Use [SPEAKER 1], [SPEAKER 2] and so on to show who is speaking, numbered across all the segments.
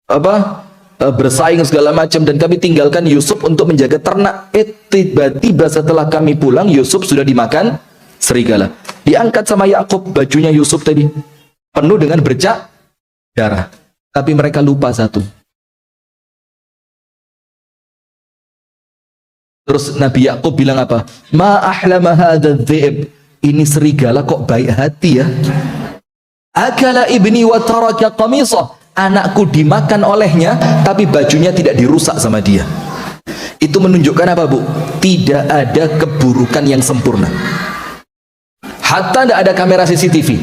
[SPEAKER 1] apa bersaing segala macam, dan kami tinggalkan Yusuf untuk menjaga ternak. Tiba-tiba setelah kami pulang, Yusuf sudah dimakan serigala. Diangkat sama Yakub bajunya Yusuf tadi, penuh dengan bercak darah. Tapi mereka lupa satu. Terus Nabi Yakub bilang apa? Ma ahlama hadzal dhi'b. Ini serigala kok baik hati ya. Akala ibni wa taraka qamisah. Anakku dimakan olehnya, tapi bajunya tidak dirusak sama dia. Itu menunjukkan apa, Bu? Tidak ada keburukan yang sempurna. Hatta tidak ada kamera CCTV.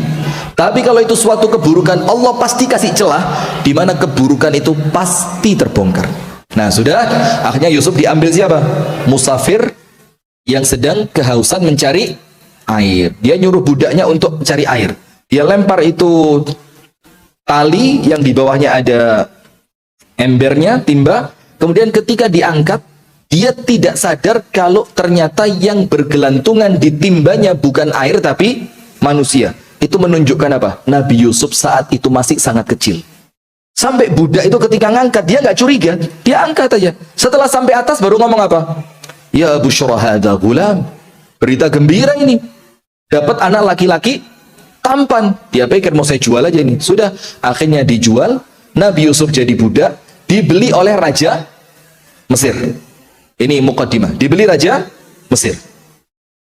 [SPEAKER 1] Tapi kalau itu suatu keburukan, Allah pasti kasih celah di mana keburukan itu pasti terbongkar. Nah, sudah, akhirnya Yusuf diambil siapa? Musafir yang sedang kehausan mencari air. Dia nyuruh budaknya untuk mencari air. Dia lempar itu tali yang di bawahnya ada embernya, timba. Kemudian ketika diangkat, dia tidak sadar kalau ternyata yang bergelantungan di timbanya bukan air tapi manusia. Itu menunjukkan apa? Nabi Yusuf saat itu masih sangat kecil. Sampai budak itu ketika ngangkat, dia nggak curiga, dia angkat aja. Setelah sampai atas baru ngomong apa? Ya busyra hadza gulam. Berita gembira ini. Dapat anak laki-laki tampan. Dia pikir mau saya jual aja ini. Sudah, akhirnya dijual. Nabi Yusuf jadi budak, dibeli oleh raja Mesir. Ini muqaddimah. Dibeli raja Mesir.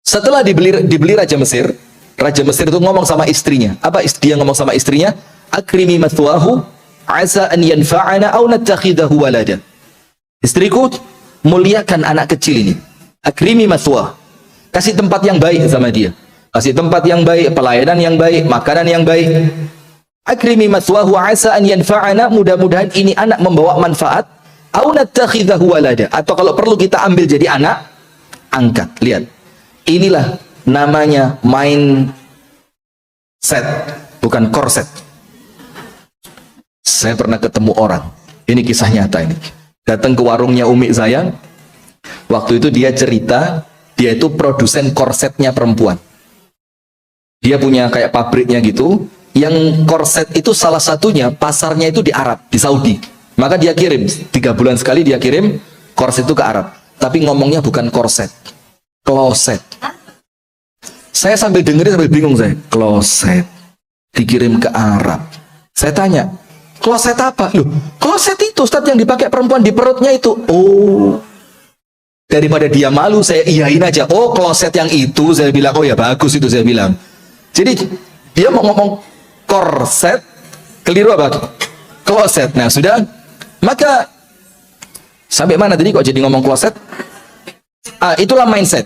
[SPEAKER 1] Setelah dibeli raja Mesir itu ngomong sama istrinya. Apa dia ngomong sama istrinya? Akrimi mathwahu asa an yanfa'ana aw nattakhidahu walada. Istriku, muliakan anak kecil ini. Akrimi mathwah. Kasih tempat yang baik sama dia. Kasih tempat yang baik, pelayanan yang baik, makanan yang baik. Akrimi mathwahu asa an yanfa'ana, mudah-mudahan ini anak membawa manfaat. Aw nattakhidahu walada, atau kalau perlu kita ambil jadi anak angkat. Lihat. Inilah namanya mindset, bukan korset. Saya pernah ketemu orang, ini kisah nyata ini. Datang ke warungnya umi saya. Waktu itu dia cerita, dia itu produsen korsetnya perempuan. Dia punya kayak pabriknya gitu. Yang korset itu salah satunya pasarnya itu di Arab, di Saudi. Maka dia kirim 3 bulan sekali, dia kirim korset itu ke Arab. Tapi ngomongnya bukan korset, kloset. Saya sambil dengerin sambil bingung saya. Kloset dikirim ke Arab. Saya tanya, kloset apa? Loh, kloset itu Ustaz yang dipakai perempuan di perutnya itu. Oh, daripada dia malu, saya iyain aja. Oh, kloset yang itu, saya bilang. Oh ya bagus itu, saya bilang. Jadi dia mau ngomong korset, keliru apa? Kloset. Nah sudah, maka sampai mana tadi kok jadi ngomong kloset? Itulah mindset.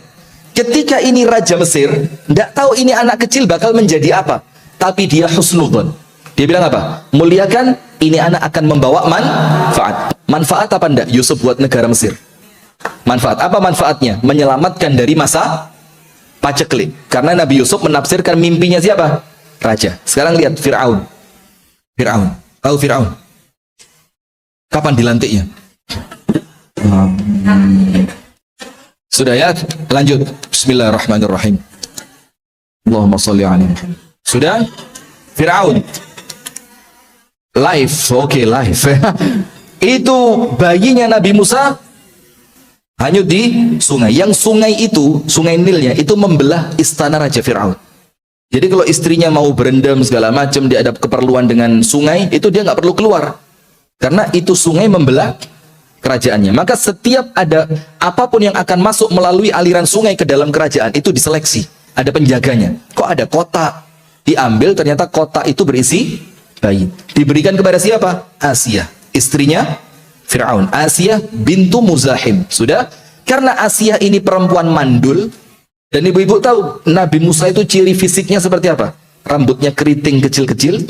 [SPEAKER 1] Ketika ini Raja Mesir, tidak tahu ini anak kecil bakal menjadi apa. Tapi dia husnudzon. Dia bilang apa? Muliakan, ini anak akan membawa manfaat. Manfaat apa enggak Yusuf buat negara Mesir? Manfaat. Apa manfaatnya? Menyelamatkan dari masa paceklik. Karena Nabi Yusuf menafsirkan mimpinya siapa? Raja. Sekarang lihat Fir'aun. Fir'aun. Tahu Fir'aun? Kapan dilantiknya? Sudah ya, lanjut. Bismillahirrahmanirrahim. Allahumma sholli alaihi. Sudah? Fir'aun. Live, oke, live. Itu bayinya Nabi Musa hanyut di sungai. Yang sungai itu, sungai Nilnya itu membelah istana Raja Fir'aun. Jadi kalau istrinya mau berendam segala macam, dia ada keperluan dengan sungai, itu dia nggak perlu keluar. Karena itu sungai membelah kerajaannya. Maka setiap ada apapun yang akan masuk melalui aliran sungai ke dalam kerajaan itu diseleksi, ada penjaganya. Kok ada kotak diambil, ternyata kotak itu berisi bayi. Diberikan kepada siapa? Asia, istrinya Fir'aun. Asia bintu Muzahim. Sudah, karena Asia ini perempuan mandul, dan ibu-ibu tahu Nabi Musa itu ciri fisiknya seperti apa? Rambutnya keriting kecil-kecil,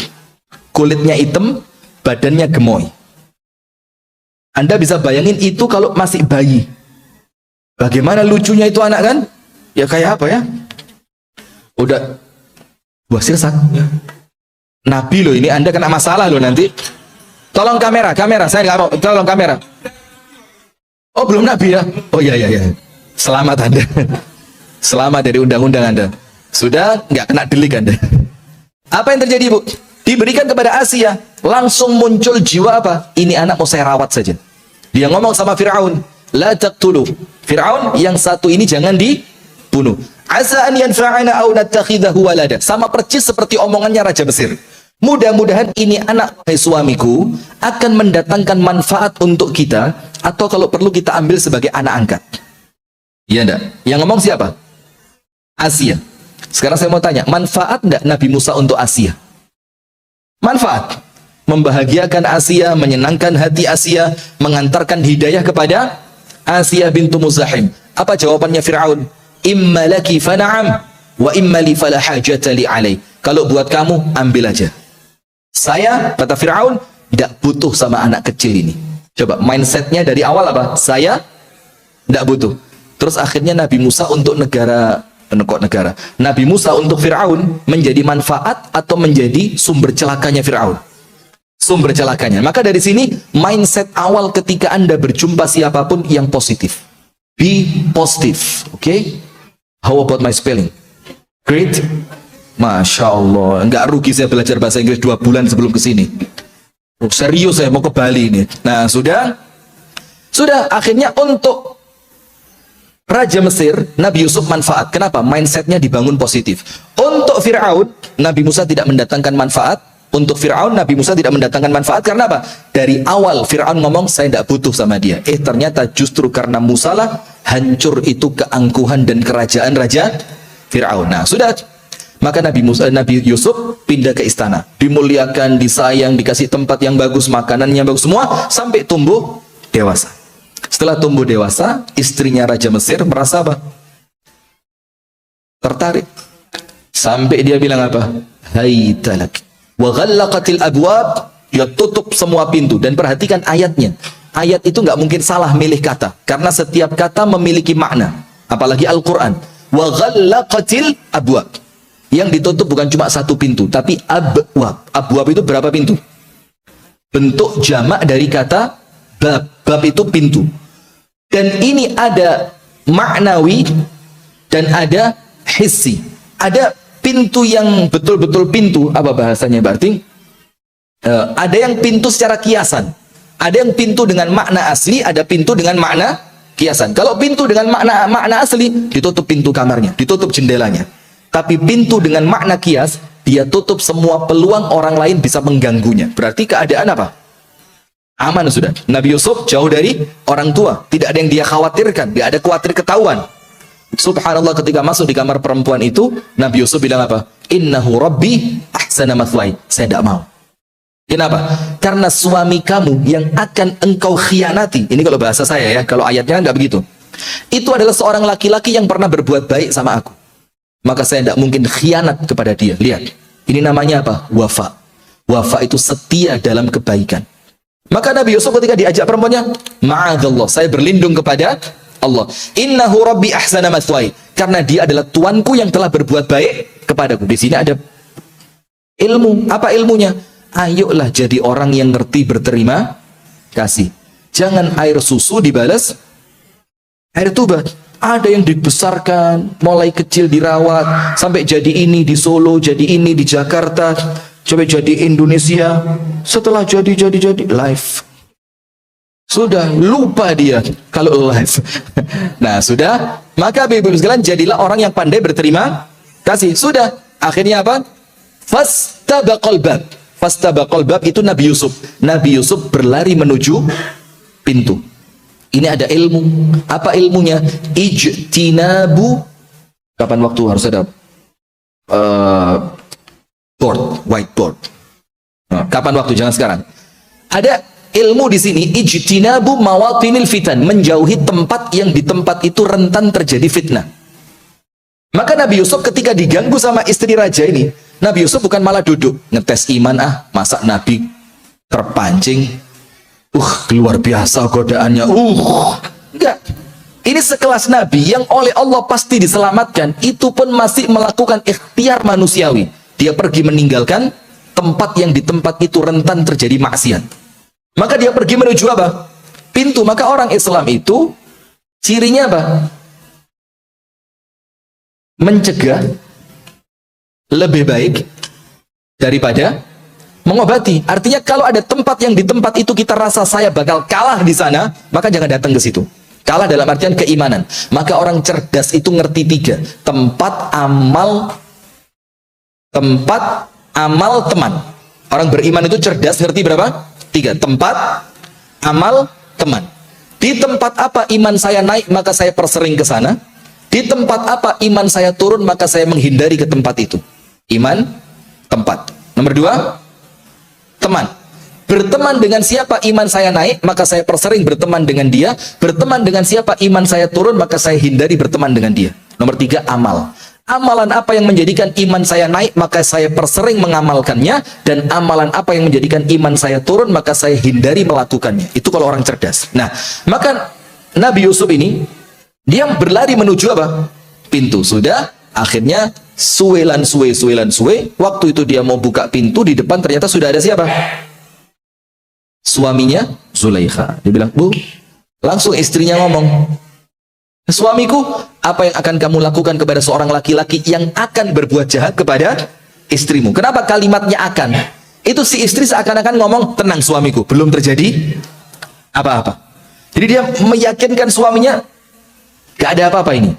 [SPEAKER 1] kulitnya hitam, badannya gemoy. Anda bisa bayangin itu kalau masih bayi. Bagaimana lucunya itu anak kan? Ya kayak apa ya? Udah buah sirsak. Nabi loh ini, Anda kena masalah loh nanti. Tolong kamera, saya nggak mau. Tolong kamera. Oh belum Nabi ya? Oh ya. Selamat Anda. Selamat dari undang-undang Anda. Sudah nggak kena delik Anda. Apa yang terjadi Bu? Diberikan kepada Asia, langsung muncul jiwa apa? Ini anak mau saya rawat saja. Dia ngomong sama Fir'aun, la taqtulu. Fir'aun, yang satu ini jangan dibunuh. Asa an yanfa'ana aw nattakhidahu walada. Sama persis seperti omongannya Raja Mesir. Mudah-mudahan ini anak suamiku akan mendatangkan manfaat untuk kita, atau kalau perlu kita ambil sebagai anak angkat. Iya enggak? Yang ngomong siapa? Asia. Sekarang saya mau tanya, manfaat enggak Nabi Musa untuk Asia? Manfaat. Membahagiakan Asia, menyenangkan hati Asia, mengantarkan hidayah kepada Asia bintu Muzahim. Apa jawabannya Fir'aun? Imma laki fana'am, wa imma li fala hajata li alai. Kalau buat kamu, ambil aja. Saya, kata Fir'aun, tidak butuh sama anak kecil ini. Coba, mindsetnya dari awal apa? Saya tidak butuh. Terus akhirnya Nabi Musa untuk Nabi Musa untuk Fir'aun menjadi manfaat atau menjadi sumber celakanya Fir'aun? Sumber celakanya. Maka dari sini mindset awal ketika Anda berjumpa siapapun yang positif. Be positive. Okay? How about my spelling? Great. Masya Allah. Nggak rugi saya belajar bahasa Inggris 2 bulan sebelum kesini. Oh, serius saya mau ke Bali ini. Nah, sudah akhirnya untuk Raja Mesir, Nabi Yusuf manfaat. Kenapa? Mindsetnya dibangun positif. Untuk Fir'aun, Nabi Musa tidak mendatangkan manfaat. Untuk Fir'aun, Nabi Musa tidak mendatangkan manfaat. Karena apa? Dari awal Fir'aun ngomong, saya tidak butuh sama dia. Ternyata justru karena Musa lah, hancur itu keangkuhan dan kerajaan Raja Fir'aun. Nah, sudah. Maka Nabi Yusuf pindah ke istana. Dimuliakan, disayang, dikasih tempat yang bagus, makanan yang bagus, semua. Sampai tumbuh dewasa. Setelah tumbuh dewasa, istrinya Raja Mesir merasa apa? Tertarik. Sampai dia bilang apa? Hai talak. Wa ghallaqatil abwab. Dia tutup semua pintu. Dan perhatikan ayatnya. Ayat itu nggak mungkin salah milih kata. Karena setiap kata memiliki makna. Apalagi Al-Quran. Wa ghallaqatil abwab. Yang ditutup bukan cuma satu pintu. Tapi abwab. Abwab itu berapa pintu? Bentuk jamak dari kata bab. Bab itu pintu. Dan ini ada maknawi dan ada hissi. Ada pintu yang betul-betul pintu. Apa bahasanya berarti? Ada yang pintu secara kiasan. Ada yang pintu dengan makna asli, ada pintu dengan makna kiasan. Kalau pintu dengan makna asli, ditutup pintu kamarnya, ditutup jendelanya. Tapi pintu dengan makna kias, dia tutup semua peluang orang lain bisa mengganggunya. Berarti keadaan apa? Aman sudah. Nabi Yusuf jauh dari orang tua. Tidak ada yang dia khawatirkan. Tidak ada khawatir ketahuan. Subhanallah, ketika masuk di kamar perempuan itu, Nabi Yusuf bilang apa? Innahu rabbi ahsana mathwai. Saya tidak mau. Kenapa? Karena suami kamu yang akan engkau khianati. Ini kalau bahasa saya ya. Kalau ayatnya nggak begitu. Itu adalah seorang laki-laki yang pernah berbuat baik sama aku. Maka saya tidak mungkin khianat kepada dia. Lihat. Ini namanya apa? Wafa. Wafa itu setia dalam kebaikan. Maka Nabi Yusuf ketika diajak perempuannya, ma'adzallah, saya berlindung kepada Allah. Innahu rabbi ahsana mathwai. Karena dia adalah tuanku yang telah berbuat baik kepadaku. Di sini ada ilmu. Apa ilmunya? Ayolah jadi orang yang ngerti berterima kasih. Jangan air susu dibalas air tuba. Ada yang dibesarkan, mulai kecil dirawat, sampai jadi ini di Solo, jadi ini di Jakarta, coba jadi Indonesia, setelah jadi live. Sudah lupa dia kalau live. Nah, sudah, maka Ibu sekalian jadilah orang yang pandai berterima kasih. Sudah, akhirnya apa? Fastabaqal bab. Fastabaqal bab itu Nabi Yusuf. Nabi Yusuf berlari menuju pintu. Ini ada ilmu. Apa ilmunya? Ijtinabu. Kapan waktu harus ada whiteboard. Kapan waktu? Jangan sekarang. Ada ilmu di sini. Ijtinabu mawatinil fitan. Menjauhi tempat yang di tempat itu rentan terjadi fitnah. Maka Nabi Yusuf ketika diganggu sama istri raja ini, Nabi Yusuf bukan malah duduk ngetes iman, masa Nabi terpancing. Luar biasa godaannya. Enggak. Ini sekelas Nabi yang oleh Allah pasti diselamatkan, itu pun masih melakukan ikhtiar manusiawi. Dia pergi meninggalkan tempat yang di tempat itu rentan terjadi maksiat. Maka dia pergi menuju apa? Pintu. Maka orang Islam itu cirinya apa? Mencegah lebih baik daripada mengobati. Artinya kalau ada tempat yang di tempat itu kita rasa saya bakal kalah di sana, maka jangan datang ke situ. Kalah dalam artian keimanan. Maka orang cerdas itu ngerti tiga: tempat, amal, teman. Orang beriman itu cerdas ngerti berapa? Tiga: tempat, amal, teman. Di tempat apa iman saya naik, maka saya persering ke sana. Di tempat apa iman saya turun, maka saya menghindari ke tempat itu. Iman, tempat. Nomor dua, teman. Berteman dengan siapa iman saya naik, maka saya persering berteman dengan dia. Berteman dengan siapa iman saya turun, maka saya hindari berteman dengan dia. Nomor tiga, amal. Amalan apa yang menjadikan iman saya naik, maka saya persering mengamalkannya. Dan amalan apa yang menjadikan iman saya turun, maka saya hindari melakukannya. Itu kalau orang cerdas. Nah, maka Nabi Yusuf ini, dia berlari menuju apa? Pintu. Sudah, akhirnya suwe. Waktu itu dia mau buka pintu, di depan ternyata sudah ada siapa? Suaminya Zulaikha. Dia bilang, "Bu," langsung istrinya ngomong, "Suamiku, apa yang akan kamu lakukan kepada seorang laki-laki yang akan berbuat jahat kepada istrimu?" Kenapa kalimatnya akan? Itu si istri seakan-akan ngomong, "Tenang suamiku, belum terjadi apa-apa." Jadi dia meyakinkan suaminya gak ada apa-apa ini.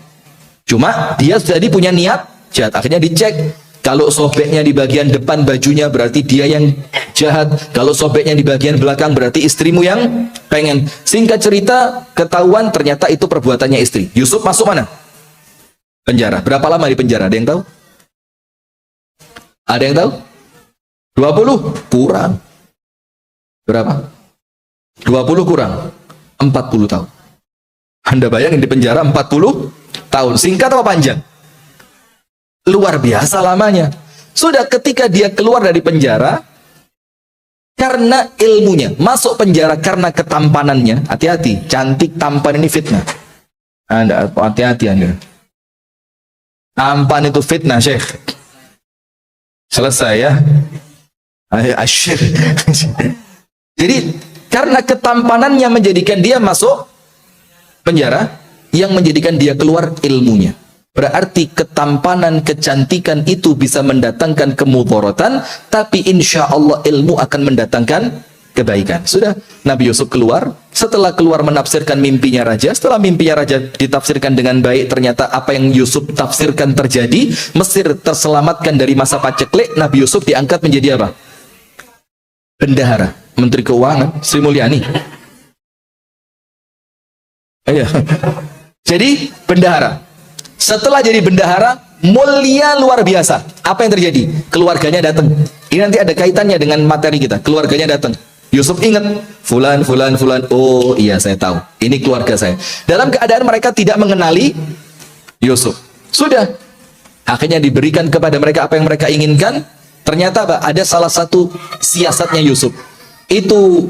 [SPEAKER 1] Cuma dia jadi punya niat jahat. Akhirnya dicek. Kalau sobeknya di bagian depan bajunya berarti dia yang jahat. Kalau sobeknya di bagian belakang berarti istrimu yang pengen. Singkat cerita, ketahuan ternyata itu perbuatannya istri. Yusuf masuk mana? Penjara. Berapa lama di penjara? Ada yang tahu? Ada yang tahu? 20? Kurang. Berapa? 20 kurang 40 tahun. Anda bayangin di penjara 40 tahun. Singkat apa panjang? Luar biasa lamanya. Sudah ketika dia keluar dari penjara, karena ilmunya, masuk penjara karena ketampanannya. Hati-hati, cantik tampan ini fitnah. Anda hati-hati Anda. Tampan itu fitnah, Syekh. Selesai ya. Asyik. Jadi karena ketampanannya menjadikan dia masuk penjara, yang menjadikan dia keluar ilmunya. Berarti ketampanan, kecantikan itu bisa mendatangkan kemudharatan, tapi insya Allah ilmu akan mendatangkan kebaikan. Sudah, Nabi Yusuf keluar. Setelah keluar menafsirkan mimpinya raja. Setelah mimpinya raja ditafsirkan dengan baik, ternyata apa yang Yusuf tafsirkan terjadi. Mesir terselamatkan dari masa paceklik. Nabi Yusuf diangkat menjadi apa? Bendahara, Menteri Keuangan, Sri Mulyani. Iya. Jadi bendahara. Setelah jadi bendahara, mulia luar biasa. Apa yang terjadi? Keluarganya datang. Ini nanti ada kaitannya dengan materi kita. Keluarganya datang. Yusuf ingat, fulan. Oh iya, saya tahu. Ini keluarga saya. Dalam keadaan mereka tidak mengenali Yusuf. Sudah. Akhirnya diberikan kepada mereka apa yang mereka inginkan. Ternyata apa? Ada salah satu siasatnya Yusuf. Itu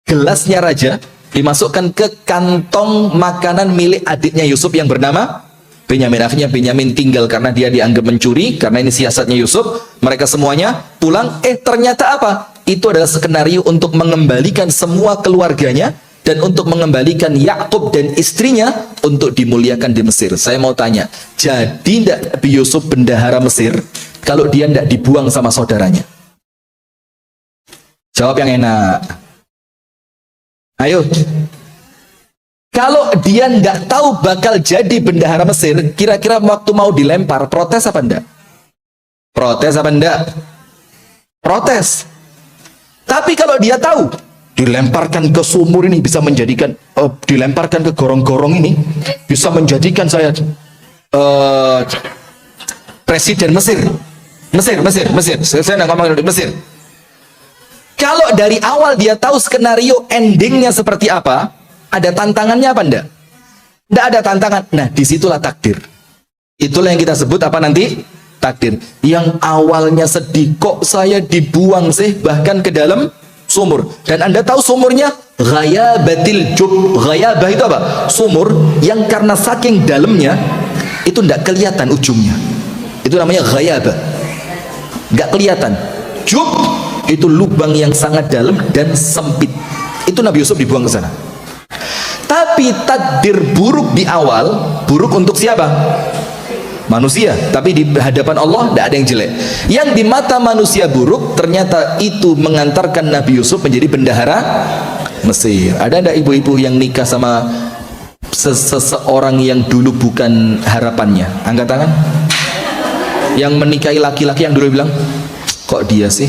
[SPEAKER 1] gelasnya raja dimasukkan ke kantong makanan milik adiknya Yusuf yang bernama Benyamin. Akhirnya Benyamin tinggal karena dia dianggap mencuri, karena ini siasatnya Yusuf. Mereka semuanya pulang. Ternyata apa? Itu adalah skenario untuk mengembalikan semua keluarganya dan untuk mengembalikan Yakub dan istrinya untuk dimuliakan di Mesir. Saya mau tanya, jadi tidak Nabi Yusuf bendahara Mesir kalau dia tidak dibuang sama saudaranya? Jawab yang enak. Ayo. Kalau dia nggak tahu bakal jadi bendahara Mesir, kira-kira waktu mau dilempar, protes apa enggak? Protes apa enggak? Protes. Tapi kalau dia tahu, dilemparkan ke sumur ini bisa menjadikan, dilemparkan ke gorong-gorong ini, bisa menjadikan saya presiden Mesir. Mesir. Saya nggak ngomong di Mesir. Kalau dari awal dia tahu skenario endingnya seperti apa, ada tantangannya apa enggak? Enggak ada tantangan. Nah, disitulah takdir. Itulah yang kita sebut apa nanti? Takdir. Yang awalnya sedih, kok saya dibuang sih bahkan ke dalam sumur. Dan Anda tahu sumurnya ghayabatil jub. Ghayabah itu apa? Sumur yang karena saking dalamnya itu enggak kelihatan ujungnya. Itu namanya ghayabah. Enggak kelihatan. Jub itu lubang yang sangat dalam dan sempit. Itu Nabi Yusuf dibuang ke sana. Tapi takdir buruk di awal, buruk untuk siapa? manusia, tapi di hadapan Allah tidak ada yang jelek. Yang di mata manusia buruk, ternyata itu mengantarkan Nabi Yusuf menjadi bendahara Mesir. Ada tidak ibu-ibu yang nikah sama seseorang yang dulu bukan harapannya? Angkat tangan. Yang menikahi laki-laki yang dulu bilang, kok dia sih?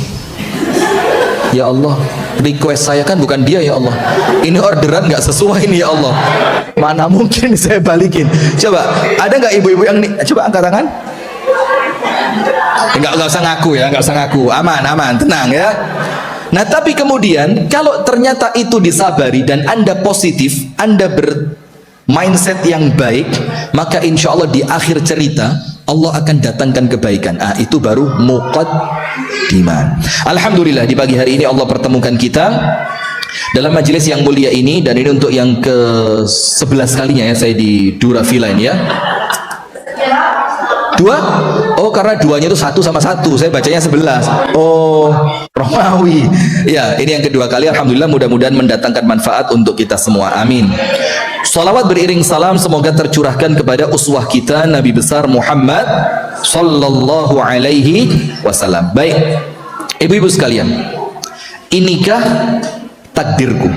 [SPEAKER 1] Ya Allah, request saya kan bukan dia ya Allah. Ini orderan nggak sesuai ini ya Allah. Mana mungkin saya balikin? Coba, ada nggak ibu-ibu yang coba angkat tangan? Nggak usah ngaku ya, nggak usah ngaku. Aman, aman, tenang ya. Nah, tapi kemudian kalau ternyata itu disabari dan Anda positif, Anda bermindset yang baik, maka insya Allah di akhir cerita Allah akan datangkan kebaikan. Itu baru muqaddiman. Alhamdulillah di pagi hari ini Allah pertemukan kita dalam majelis yang mulia ini, dan ini untuk yang ke-11 kalinya ya saya di Dura Villa ini ya. Dua? Oh, karena duanya itu 1 sama 1. Saya bacanya 11. Oh, Romawi. Ya, ini yang kedua kali. Alhamdulillah, mudah-mudahan mendatangkan manfaat untuk kita semua. Amin. Salawat beriring salam semoga tercurahkan kepada uswah kita Nabi besar Muhammad sallallahu alaihi wasallam. Baik, ibu-ibu sekalian, inikah takdirku?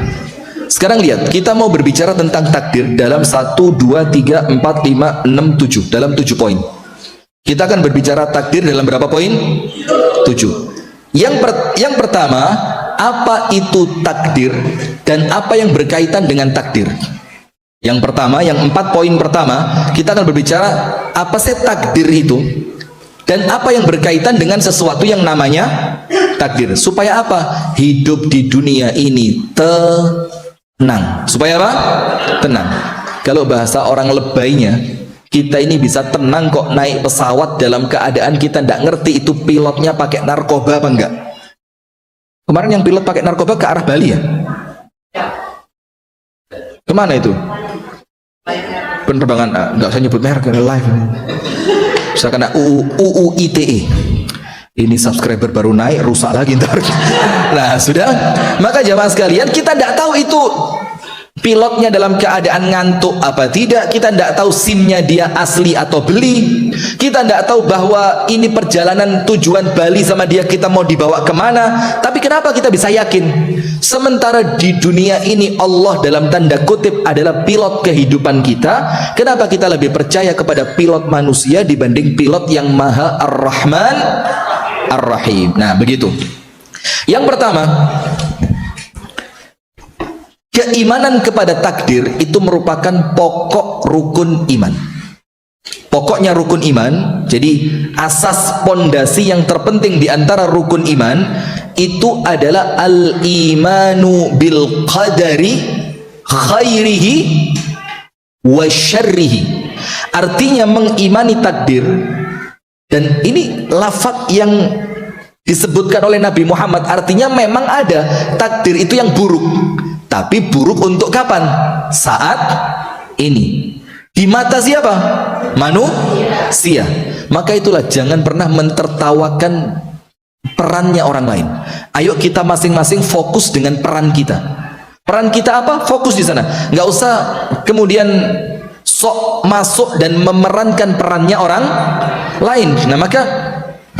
[SPEAKER 1] Sekarang lihat, kita mau berbicara tentang takdir dalam 1, 2, 3, 4, 5, 6, 7, dalam 7 poin. Kita akan berbicara takdir dalam berapa poin? 7. Yang pertama, apa itu takdir dan apa yang berkaitan dengan takdir? Yang pertama, yang 4 poin pertama, kita akan berbicara apa sih takdir itu dan apa yang berkaitan dengan sesuatu yang namanya takdir. Supaya apa? Hidup di dunia ini tenang. Supaya apa? Tenang. Kalau bahasa orang lebaynya, kita ini bisa tenang kok naik pesawat dalam keadaan kita tidak ngerti itu pilotnya pakai narkoba apa enggak. Kemarin yang pilot pakai narkoba ke arah Bali ya? Kemana itu? Penerbangan, nggak usah nyebut merek, live. Bisa kena UU ITE. Ini subscriber baru naik, rusak lagi ntar. Nah sudah, maka jamaah sekalian, kita tidak tahu itu pilotnya dalam keadaan ngantuk apa tidak, kita tidak tahu SIM-nya dia asli atau beli, kita tidak tahu bahwa ini perjalanan tujuan Bali sama dia kita mau dibawa kemana. Tapi kenapa kita bisa yakin? Sementara di dunia ini Allah dalam tanda kutip adalah pilot kehidupan kita, kenapa kita lebih percaya kepada pilot manusia dibanding pilot yang Maha Ar-Rahman Ar-Rahim? Nah begitu. Yang pertama, keimanan kepada takdir itu merupakan pokok rukun iman. Pokoknya rukun iman, jadi asas pondasi yang terpenting di antara rukun iman itu adalah al-imanu bil qadari khairihi wa syarrihi. Artinya mengimani takdir, dan ini lafaz yang disebutkan oleh Nabi Muhammad, artinya memang ada takdir itu yang buruk. Tapi buruk untuk kapan? Saat ini. Di mata siapa? Manusia. Maka itulah jangan pernah mentertawakan perannya orang lain. Ayo kita masing-masing fokus dengan peran kita. Peran kita apa? Fokus di sana. Nggak usah kemudian sok masuk dan memerankan perannya orang lain. Nah maka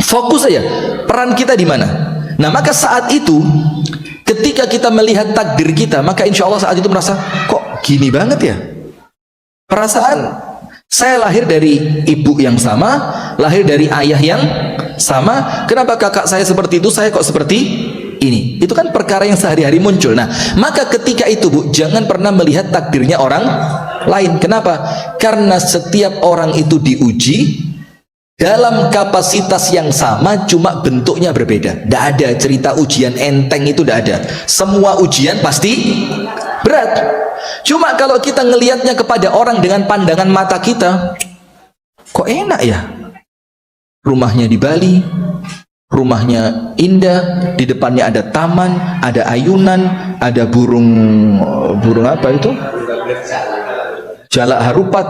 [SPEAKER 1] fokus saja. Peran kita di mana? Nah maka saat itu, ketika kita melihat takdir kita, maka insya Allah saat itu merasa, kok gini banget ya? Perasaan saya lahir dari ibu yang sama, lahir dari ayah yang sama, kenapa kakak saya seperti itu, saya kok seperti ini? Itu kan perkara yang sehari-hari muncul. Nah, maka ketika itu Bu, jangan pernah melihat takdirnya orang lain. Kenapa? Karena setiap orang itu diuji dalam kapasitas yang sama, cuma bentuknya berbeda. Tidak ada cerita ujian enteng, itu tidak ada. Semua ujian pasti berat. Cuma kalau kita ngelihatnya kepada orang dengan pandangan mata kita, kok enak ya? Rumahnya di Bali, rumahnya indah, di depannya ada taman, ada ayunan, ada burung apa itu? Jalak harupat.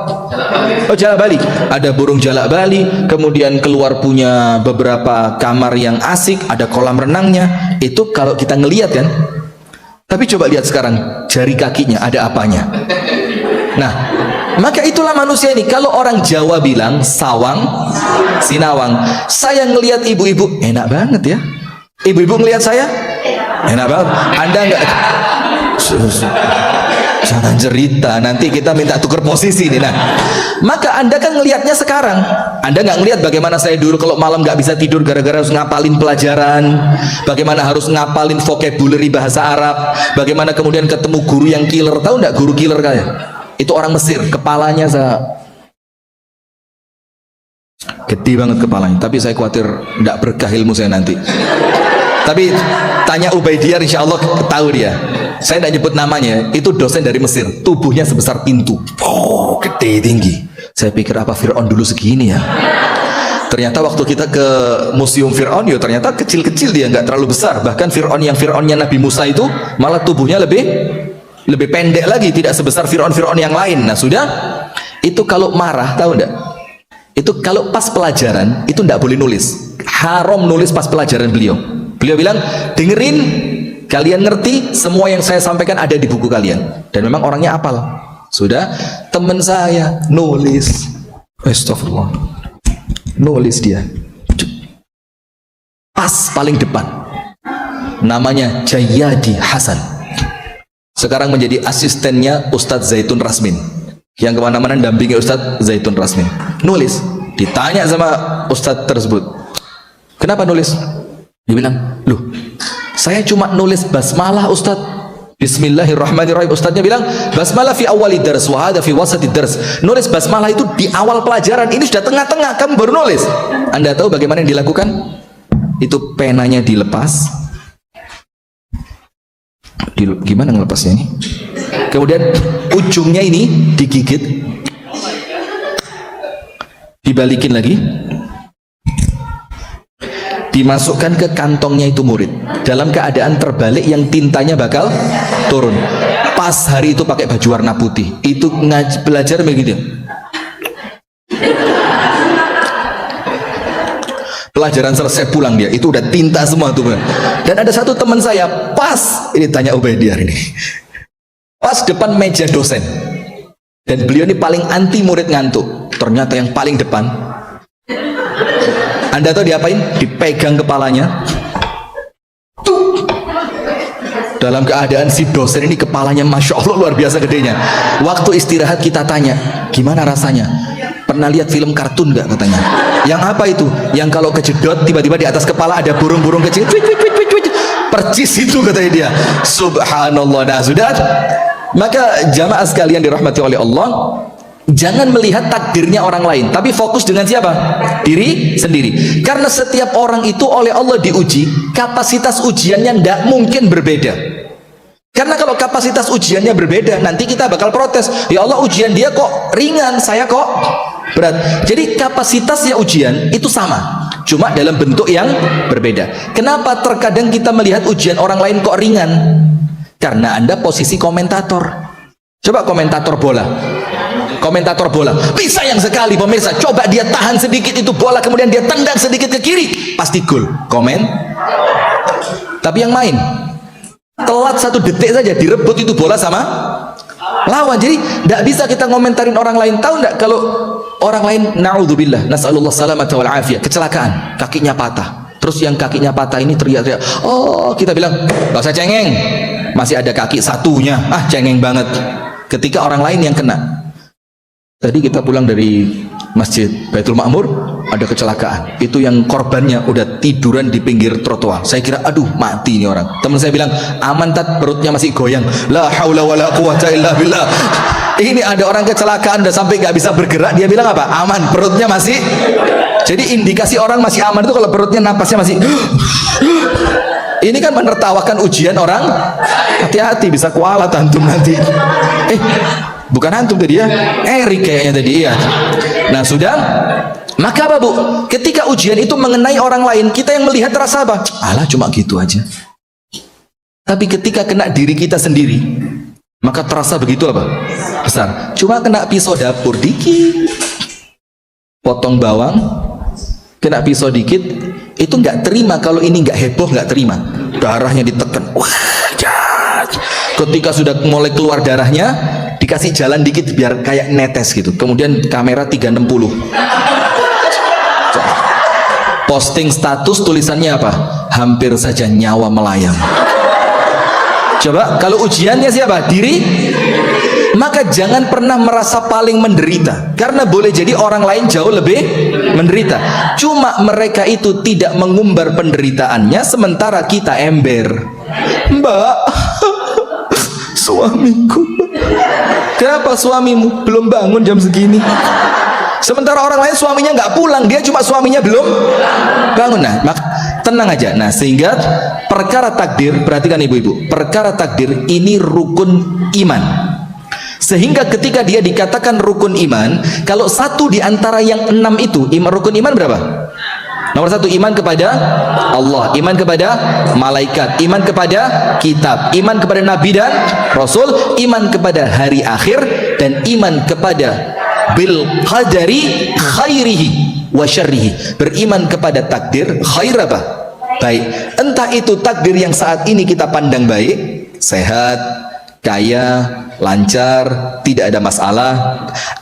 [SPEAKER 1] Oh, jalak Bali. Ada burung jalak Bali, kemudian keluar punya beberapa kamar yang asik, ada kolam renangnya. Itu kalau kita ngelihat kan. Tapi coba lihat sekarang jari kakinya ada apanya. Nah, Maka itulah manusia ini. Kalau orang Jawa bilang sawang sinawang. Saya ngelihat ibu-ibu enak banget ya. Ibu-ibu ngelihat saya enak banget. Anda enggak, jangan cerita, nanti kita minta tukar posisi nih. Nah, maka Anda kan ngelihatnya sekarang. Anda nggak ngelihat bagaimana saya dulu kalau malam nggak bisa tidur gara-gara harus ngapalin pelajaran, bagaimana harus ngapalin vocabulary bahasa Arab, bagaimana kemudian ketemu guru yang killer. Tahu nggak guru killer kayak? Itu orang Mesir, kepalanya gede banget kepalanya. Tapi saya khawatir nggak berkah ilmu saya nanti. Tapi tanya Ubaidiyah, insya Allah tahu dia. Saya tidak nyebut namanya. Itu dosen dari Mesir. Tubuhnya sebesar pintu. Oh, gede tinggi. Saya pikir apa Fir'aun dulu segini ya. Ternyata waktu kita ke museum Fir'aun, ya ternyata kecil-kecil dia, nggak terlalu besar. Bahkan Fir'aunnya Nabi Musa itu malah tubuhnya lebih pendek lagi, tidak sebesar Fir'aun yang lain. Nah sudah, itu kalau marah, tahu enggak? Itu kalau pas pelajaran itu enggak boleh nulis. Haram nulis pas pelajaran beliau. Beliau bilang, dengerin, kalian ngerti, semua yang saya sampaikan ada di buku kalian. Dan memang orangnya apal. Sudah, teman saya nulis, astagfirullah, nulis dia pas paling depan, namanya Jayadi Hasan, sekarang menjadi asistennya Ustadz Zaitun Rasmin, yang kemana-mana dampingi Ustadz Zaitun Rasmin. Nulis, ditanya sama Ustadz tersebut, kenapa nulis? Dia bilang, loh, saya cuma nulis basmalah Ustadz, Bismillahirrahmanirrahim. Ustadznya bilang, basmalah fi awali dars, wa hadha fi wasati dars. Nulis basmalah itu di awal pelajaran, ini sudah tengah-tengah, kamu baru nulis. Anda tahu bagaimana yang dilakukan? Itu penanya dilepas. Gimana ngelepasnya ini? Kemudian ujungnya ini digigit, dibalikin lagi, dimasukkan ke kantongnya itu murid dalam keadaan terbalik yang tintanya bakal turun. Pas hari itu pakai baju warna putih, itu belajar begitu. Pelajaran selesai pulang dia, itu udah tinta semua tuh. Dan ada satu teman saya, pas ini tanya Ubaidiyah ini, pas depan meja dosen, dan beliau ini paling anti murid ngantuk. Ternyata yang paling depan, Anda tahu diapain? Dipegang kepalanya. Tuh. Dalam keadaan si dosen ini kepalanya Masya Allah luar biasa gedenya. Waktu istirahat kita tanya, gimana rasanya? Pernah lihat film kartun nggak katanya? Yang apa itu? Yang kalau kejedot tiba-tiba di atas kepala ada burung-burung kecil. Percis itu katanya dia. Subhanallah. Nah sudah. Maka jamaah sekalian dirahmati oleh Allah, jangan melihat takdirnya orang lain, tapi fokus dengan siapa? Diri sendiri. Karena setiap orang itu oleh Allah diuji, kapasitas ujiannya tidak mungkin berbeda. Karena kalau kapasitas ujiannya berbeda, nanti kita bakal protes. Ya Allah, ujian dia kok ringan, saya kok berat. Jadi kapasitasnya ujian itu sama, cuma dalam bentuk yang berbeda. Kenapa terkadang kita melihat ujian orang lain kok ringan? Karena Anda posisi komentator. Coba komentator bola. Komentator bola bisa yang sekali pemirsa, coba dia tahan sedikit itu bola, kemudian dia tendang sedikit ke kiri, pasti gol. Komen. Tapi yang main telat 1 detik saja direbut itu bola sama lawan. Jadi tidak bisa kita ngomentarin orang lain. Tahu tidak kalau orang lain, naudzubillah, nasallallahu salamata wal afiyah, kecelakaan, kakinya patah, terus yang kakinya patah ini teriak-teriak, oh kita bilang gak usah cengeng, masih ada kaki satunya, cengeng banget. Ketika orang lain yang kena. Tadi kita pulang dari Masjid Baitul Ma'mur, ada kecelakaan. Itu yang korbannya udah tiduran di pinggir trotoar. Saya kira, aduh mati ini orang. Teman saya bilang, aman tat, perutnya masih goyang. La haula wala quwata illa billah. Ini ada orang kecelakaan udah sampai nggak bisa bergerak. Dia bilang apa? Aman, perutnya masih. Jadi indikasi orang masih aman itu kalau perutnya napasnya masih. Ini kan menertawakan ujian orang. Hati-hati bisa kualat antum nanti. Bukan antum tadi ya, Erik kayaknya tadi ya. Nah sudah, maka apa bu? Ketika ujian itu mengenai orang lain, kita yang melihat terasa apa? Alah cuma gitu aja. Tapi ketika kena diri kita sendiri, maka terasa begitu apa? Besar. Cuma kena pisau dapur dikit, potong bawang, kena pisau dikit, itu nggak terima. Kalau ini nggak heboh nggak terima. Darahnya ditekan. Wah, ketika sudah mulai keluar darahnya, dikasih jalan dikit biar kayak netes gitu, kemudian kamera 360, posting status tulisannya apa? Hampir saja nyawa melayang. Coba kalau ujiannya siapa? Diri. Maka jangan pernah merasa paling menderita, karena boleh jadi orang lain jauh lebih menderita, cuma mereka itu tidak mengumbar penderitaannya, sementara kita ember. Mbak, suamiku, kenapa suamimu belum bangun jam segini? Sementara orang lain suaminya nggak pulang, dia cuma suaminya belum bangun. Nah, tenang aja. Nah, sehingga perkara takdir, perhatikan ibu-ibu, perkara takdir ini rukun iman. Sehingga ketika dia dikatakan rukun iman, kalau satu di antara yang 6 itu, rukun iman berapa? Nomor 1, iman kepada Allah, iman kepada malaikat, iman kepada kitab, iman kepada nabi dan rasul, iman kepada hari akhir, dan iman kepada bil qadari khairihi wa syarrihi. Beriman kepada takdir khair apa? Baik. Entah itu takdir yang saat ini kita pandang baik, sehat, kaya, lancar, tidak ada masalah,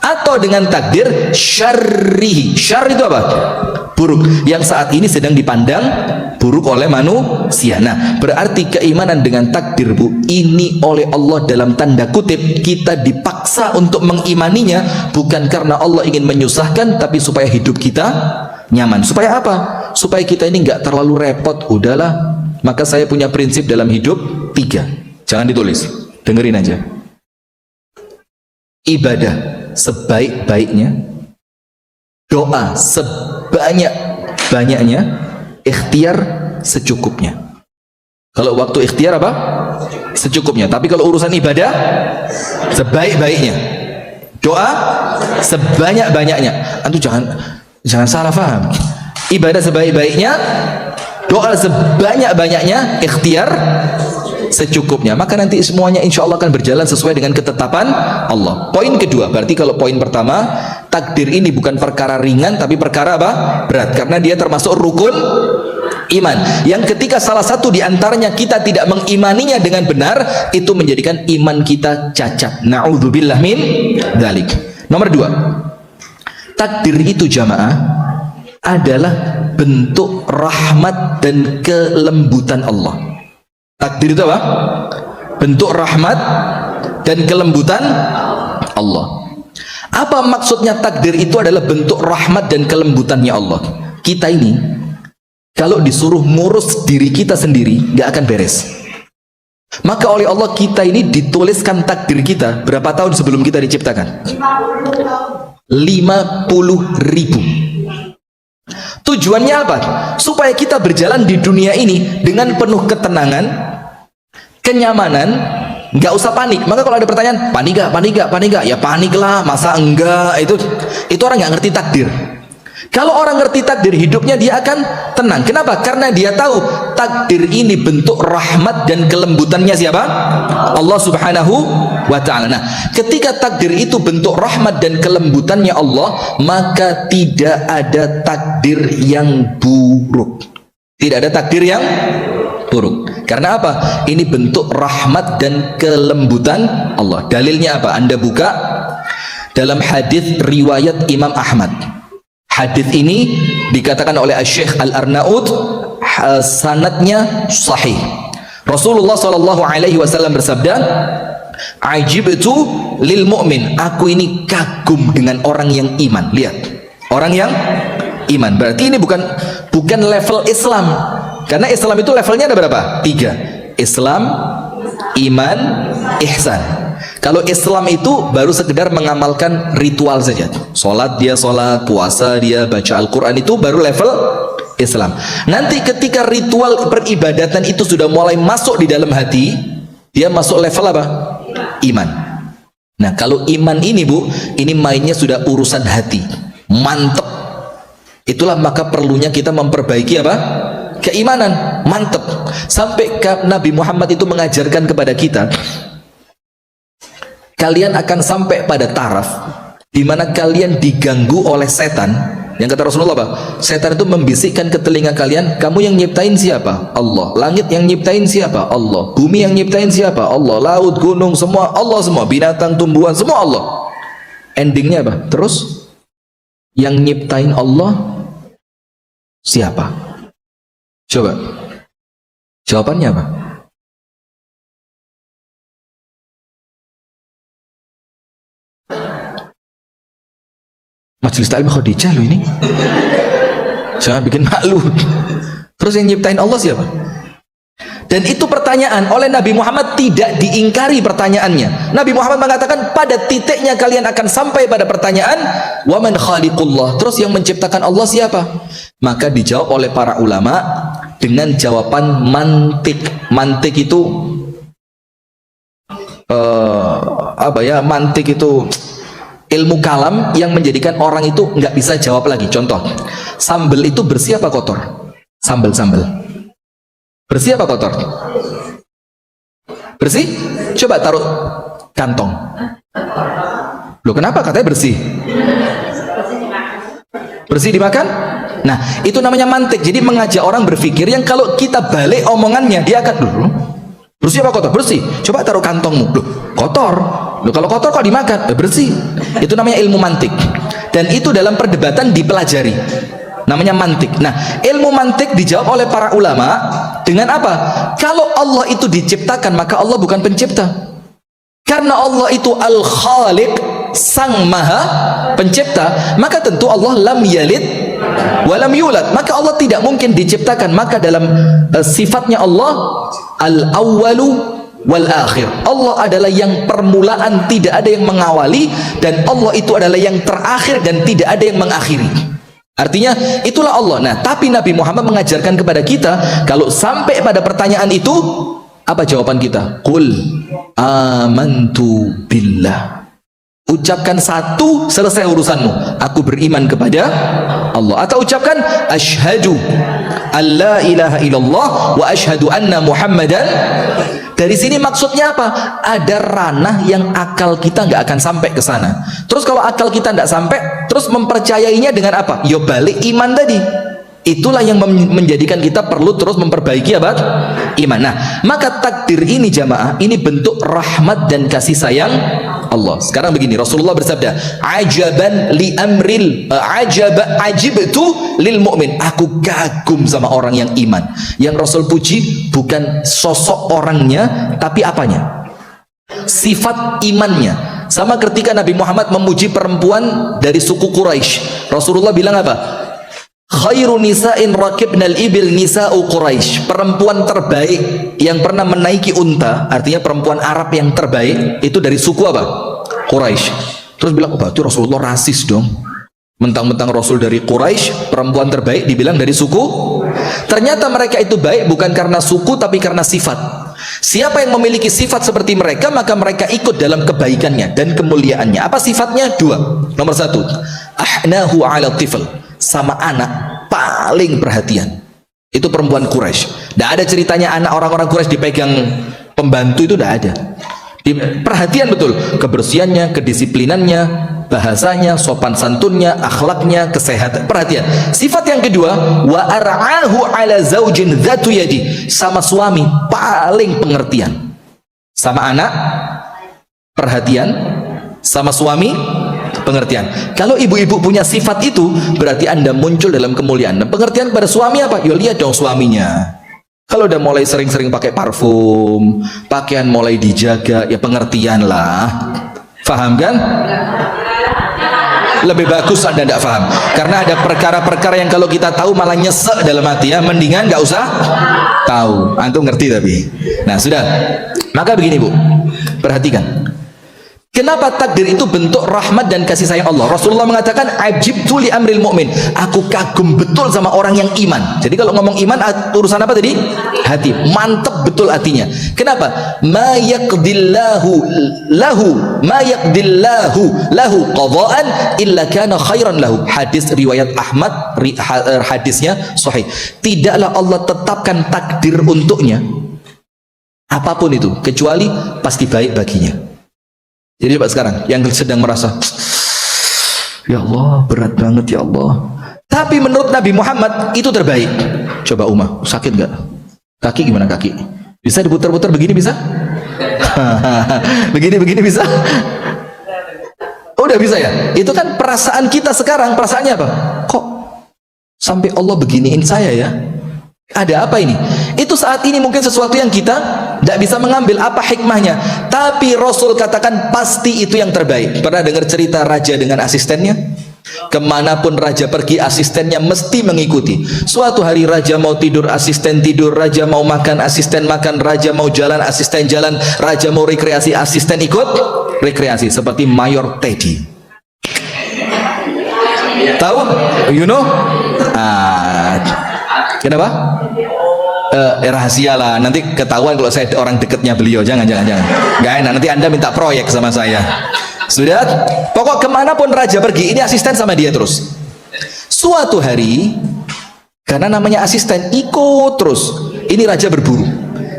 [SPEAKER 1] atau dengan takdir syarrihi. Syarr itu apa? Buruk, yang saat ini sedang dipandang buruk oleh manusia. Nah, berarti keimanan dengan takdir, Bu, ini oleh Allah dalam tanda kutip kita dipaksa untuk mengimaninya, bukan karena Allah ingin menyusahkan, tapi supaya hidup kita nyaman. Supaya apa? Supaya kita ini nggak terlalu repot. Udahlah, maka saya punya prinsip dalam hidup 3. Jangan ditulis, dengerin aja. Ibadah sebaik-baiknya, doa sebanyak-banyaknya, ikhtiar secukupnya. Kalau waktu ikhtiar apa? Secukupnya. Tapi kalau urusan ibadah sebaik-baiknya, doa sebanyak-banyaknya. Antum jangan salah paham. Ibadah sebaik-baiknya, doa sebanyak-banyaknya, ikhtiar secukupnya. Maka nanti semuanya insya Allah akan berjalan sesuai dengan ketetapan Allah. Poin kedua, berarti kalau poin pertama, takdir ini bukan perkara ringan, tapi perkara apa? Berat, karena dia termasuk rukun iman, yang ketika salah satu diantaranya kita tidak mengimaninya dengan benar, itu menjadikan iman kita cacat. Na'udzubillah min dzalik. Nomor 2, takdir itu jamaah adalah bentuk rahmat dan kelembutan Allah. Takdir itu apa? Bentuk rahmat dan kelembutan Allah. Apa maksudnya takdir itu adalah bentuk rahmat dan kelembutannya Allah? Kita ini kalau disuruh ngurus diri kita sendiri nggak akan beres. Maka oleh Allah kita ini dituliskan takdir kita berapa tahun sebelum kita diciptakan? 50.000. Tujuannya apa? Supaya kita berjalan di dunia ini dengan penuh ketenangan, kenyamanan, nggak usah panik. Maka kalau ada pertanyaan, panik gak? Ya paniklah, masa enggak? Itu orang nggak ngerti takdir. Kalau orang ngerti takdir, hidupnya dia akan tenang. Kenapa? Karena dia tahu takdir ini bentuk rahmat dan kelembutannya siapa? Allah Subhanahu wa ta'ala. Nah, ketika takdir itu bentuk rahmat dan kelembutannya Allah, maka tidak ada takdir yang buruk. Tidak ada takdir yang buruk. Karena apa? Ini bentuk rahmat dan kelembutan Allah. Dalilnya apa? Anda buka dalam hadis riwayat Imam Ahmad. Hadis ini dikatakan oleh Syekh Al-Arnaud sanadnya sahih. Rasulullah SAW bersabda, "Ajibtu lil mu'min." Aku ini kagum dengan orang yang iman. Lihat, orang yang iman. Berarti ini bukan level Islam. Karena Islam itu levelnya ada berapa? 3. Islam, iman, ihsan. Kalau Islam itu baru sekedar mengamalkan ritual saja. Sholat dia sholat, puasa dia baca Al-Quran, itu baru level Islam. Nanti ketika ritual peribadatan itu sudah mulai masuk di dalam hati, dia masuk level apa? Iman. Nah, kalau iman ini, Bu, ini mainnya sudah urusan hati. Mantep. Itulah maka perlunya kita memperbaiki apa? Keimanan. Mantep. Sampai Nabi Muhammad itu mengajarkan kepada kita, kalian akan sampai pada taraf di mana kalian diganggu oleh setan Yang kata Rasulullah apa? Setan itu membisikkan ke telinga kalian, kamu yang nyiptain siapa? Allah. Langit yang nyiptain siapa? Allah. Bumi yang nyiptain siapa? Allah. Laut, gunung, semua Allah semua. Binatang, tumbuhan, semua Allah. Endingnya apa? Terus yang nyiptain Allah siapa? Coba. Jawabannya apa? Majelis Taklim Khadijah loh ini. Jangan bikin malu. Terus yang nyiptain Allah siapa? Dan itu pertanyaan oleh Nabi Muhammad tidak diingkari pertanyaannya. Nabi Muhammad mengatakan pada titiknya kalian akan sampai pada pertanyaan wa man khaliqullah. Terus yang menciptakan Allah siapa? Maka dijawab oleh para ulama dengan jawaban mantik. Mantik itu mantik itu ilmu kalam yang menjadikan orang itu nggak bisa jawab lagi. Contoh, sambal itu bersih apa kotor? Sambal bersih apa kotor? Bersih? Coba taruh kantong. Loh, kenapa katanya bersih? Bersih dimakan? Nah, itu namanya mantik. Jadi mengajak orang berpikir yang kalau kita balik omongannya, dia akan dulu bersih apa kotor? Bersih. Coba taruh kantongmu. Loh, kotor. Loh, kalau kotor kok dimakan? Bersih. Itu namanya ilmu mantik. Dan itu dalam perdebatan dipelajari. Namanya mantik. Nah, ilmu mantik dijawab oleh para ulama dengan apa? Kalau Allah itu diciptakan, maka Allah bukan pencipta. Karena Allah itu Al-Khaliq, Sang Maha Pencipta, maka tentu Allah lam yalid walam yulad. Maka Allah tidak mungkin diciptakan. Maka dalam sifatnya Allah Al-Awwalu wal akhir. Allah adalah yang permulaan, tidak ada yang mengawali, dan Allah itu adalah yang terakhir dan tidak ada yang mengakhiri. Artinya itulah Allah. Nah, tapi Nabi Muhammad mengajarkan kepada kita, kalau sampai pada pertanyaan itu, apa jawaban kita? Qul amantu billah. Ucapkan satu, selesai urusanmu. Aku beriman kepada Allah. Atau ucapkan asyhadu alla ilaha illallah wa asyhadu anna muhammadan. Dari sini maksudnya apa? Ada ranah yang akal kita nggak akan sampai ke sana. Terus kalau akal kita nggak sampai, terus mempercayainya dengan apa? Yo balik iman tadi. Itulah yang menjadikan kita perlu terus memperbaiki apa? Iman. Nah, maka takdir ini jamaah, ini bentuk rahmat dan kasih sayang Allah. Sekarang begini, Rasulullah bersabda, ajaban li amril ajibtu lil mu'min. Aku kagum sama orang yang iman. Yang Rasul puji bukan sosok orangnya, tapi apanya? Sifat imannya. Sama ketika Nabi Muhammad memuji perempuan dari suku Quraisy, Rasulullah bilang apa? Khairu nisa'in rakibnal ibil nisa'u Quraisy. Perempuan terbaik yang pernah menaiki unta, artinya perempuan Arab yang terbaik itu dari suku apa? Quraisy. Terus bilang, oh berarti Rasulullah rasis dong. Mentang-mentang Rasul dari Quraisy, perempuan terbaik dibilang dari suku. Ternyata mereka itu baik bukan karena suku, tapi karena sifat. Siapa yang memiliki sifat seperti mereka, maka mereka ikut dalam kebaikannya dan kemuliaannya. Apa sifatnya? Dua. Nomor satu, ahnahu ala tifl. Sama anak paling perhatian. Itu perempuan Quraisy. Tidak ada ceritanya anak orang-orang Quraisy dipegang pembantu, itu tidak ada. Perhatian betul kebersihannya, kedisiplinannya, bahasanya, sopan santunnya, akhlaknya, kesehatan. Perhatian. Sifat yang kedua, wa ar'ahu ala zaujin dzatu yadi. Sama suami paling pengertian. Sama anak perhatian, sama suami pengertian. Kalau ibu-ibu punya sifat itu, berarti Anda muncul dalam kemuliaan. Dan pengertian kepada suami apa? Yo lihat dong suaminya. Kalau udah mulai sering-sering pakai parfum, pakaian mulai dijaga, ya pengertian lah. Faham kan? Lebih bagus Anda tidak faham. Karena ada perkara-perkara yang kalau kita tahu malah nyesek dalam hati, ya. Mendingan nggak usah tahu. Antum ngerti tapi. Nah, sudah. Maka begini, Bu. Perhatikan. Kenapa takdir itu bentuk rahmat dan kasih sayang Allah? Rasulullah mengatakan, ajibtu li amril mu'min. Aku kagum betul sama orang yang iman. Jadi kalau ngomong iman, urusan apa tadi? Hati. Mantap betul hatinya. Kenapa? Ma yaqdillahu lahu qadaan illa kana khairan lahu. Hadis riwayat Ahmad, hadisnya sahih. Tidaklah Allah tetapkan takdir untuknya apapun itu, kecuali pasti baik baginya. Jadi coba sekarang yang sedang merasa, ya Allah berat banget ya Allah, Tapi menurut Nabi Muhammad itu terbaik. Coba Umar, sakit nggak? Kaki gimana kaki? Bisa diputar-putar begini bisa? Begini bisa? Udah bisa ya? Itu kan perasaan kita sekarang, perasaannya apa? Kok sampai Allah beginiin saya ya? Ada apa ini? Itu saat ini mungkin sesuatu yang kita tidak bisa mengambil apa hikmahnya. Tapi Rasul katakan pasti itu yang terbaik. Pernah dengar cerita raja dengan asistennya? Kemanapun raja pergi, asistennya mesti mengikuti. Suatu hari raja mau tidur, asisten tidur. Raja mau makan, asisten makan. Raja mau jalan, asisten jalan. Raja mau rekreasi, asisten ikut rekreasi. Seperti Mayor Teddy. Tahu? You know? Kenapa? Rahasia lah. Nanti ketahuan kalau saya orang dekatnya beliau. Jangan. Gak enak. Nanti Anda minta proyek sama saya. Sudah, pokok kemanapun raja pergi, ini asisten sama dia terus. Suatu hari, karena namanya asisten, ikut terus. Ini raja berburu.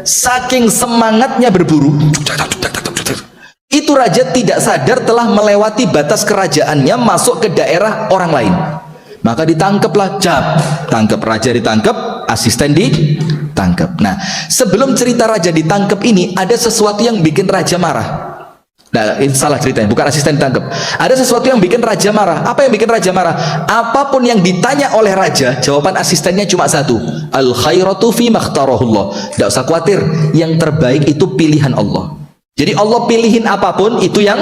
[SPEAKER 1] Saking semangatnya berburu, itu raja tidak sadar telah melewati batas kerajaannya, masuk ke daerah orang lain. Maka ditangkaplah, tangkap raja, ditangkap, asisten ditangkap. Nah, sebelum cerita raja ditangkap ini, ada sesuatu yang bikin raja marah. Nah, ini salah ceritanya, bukan asisten ditangkap. Ada sesuatu yang bikin raja marah. Apa yang bikin raja marah? Apapun yang ditanya oleh raja, jawaban asistennya cuma satu: al khairatu fi makhtarahullah. Tidak usah khawatir, yang terbaik itu pilihan Allah. Jadi Allah pilihin apapun itu yang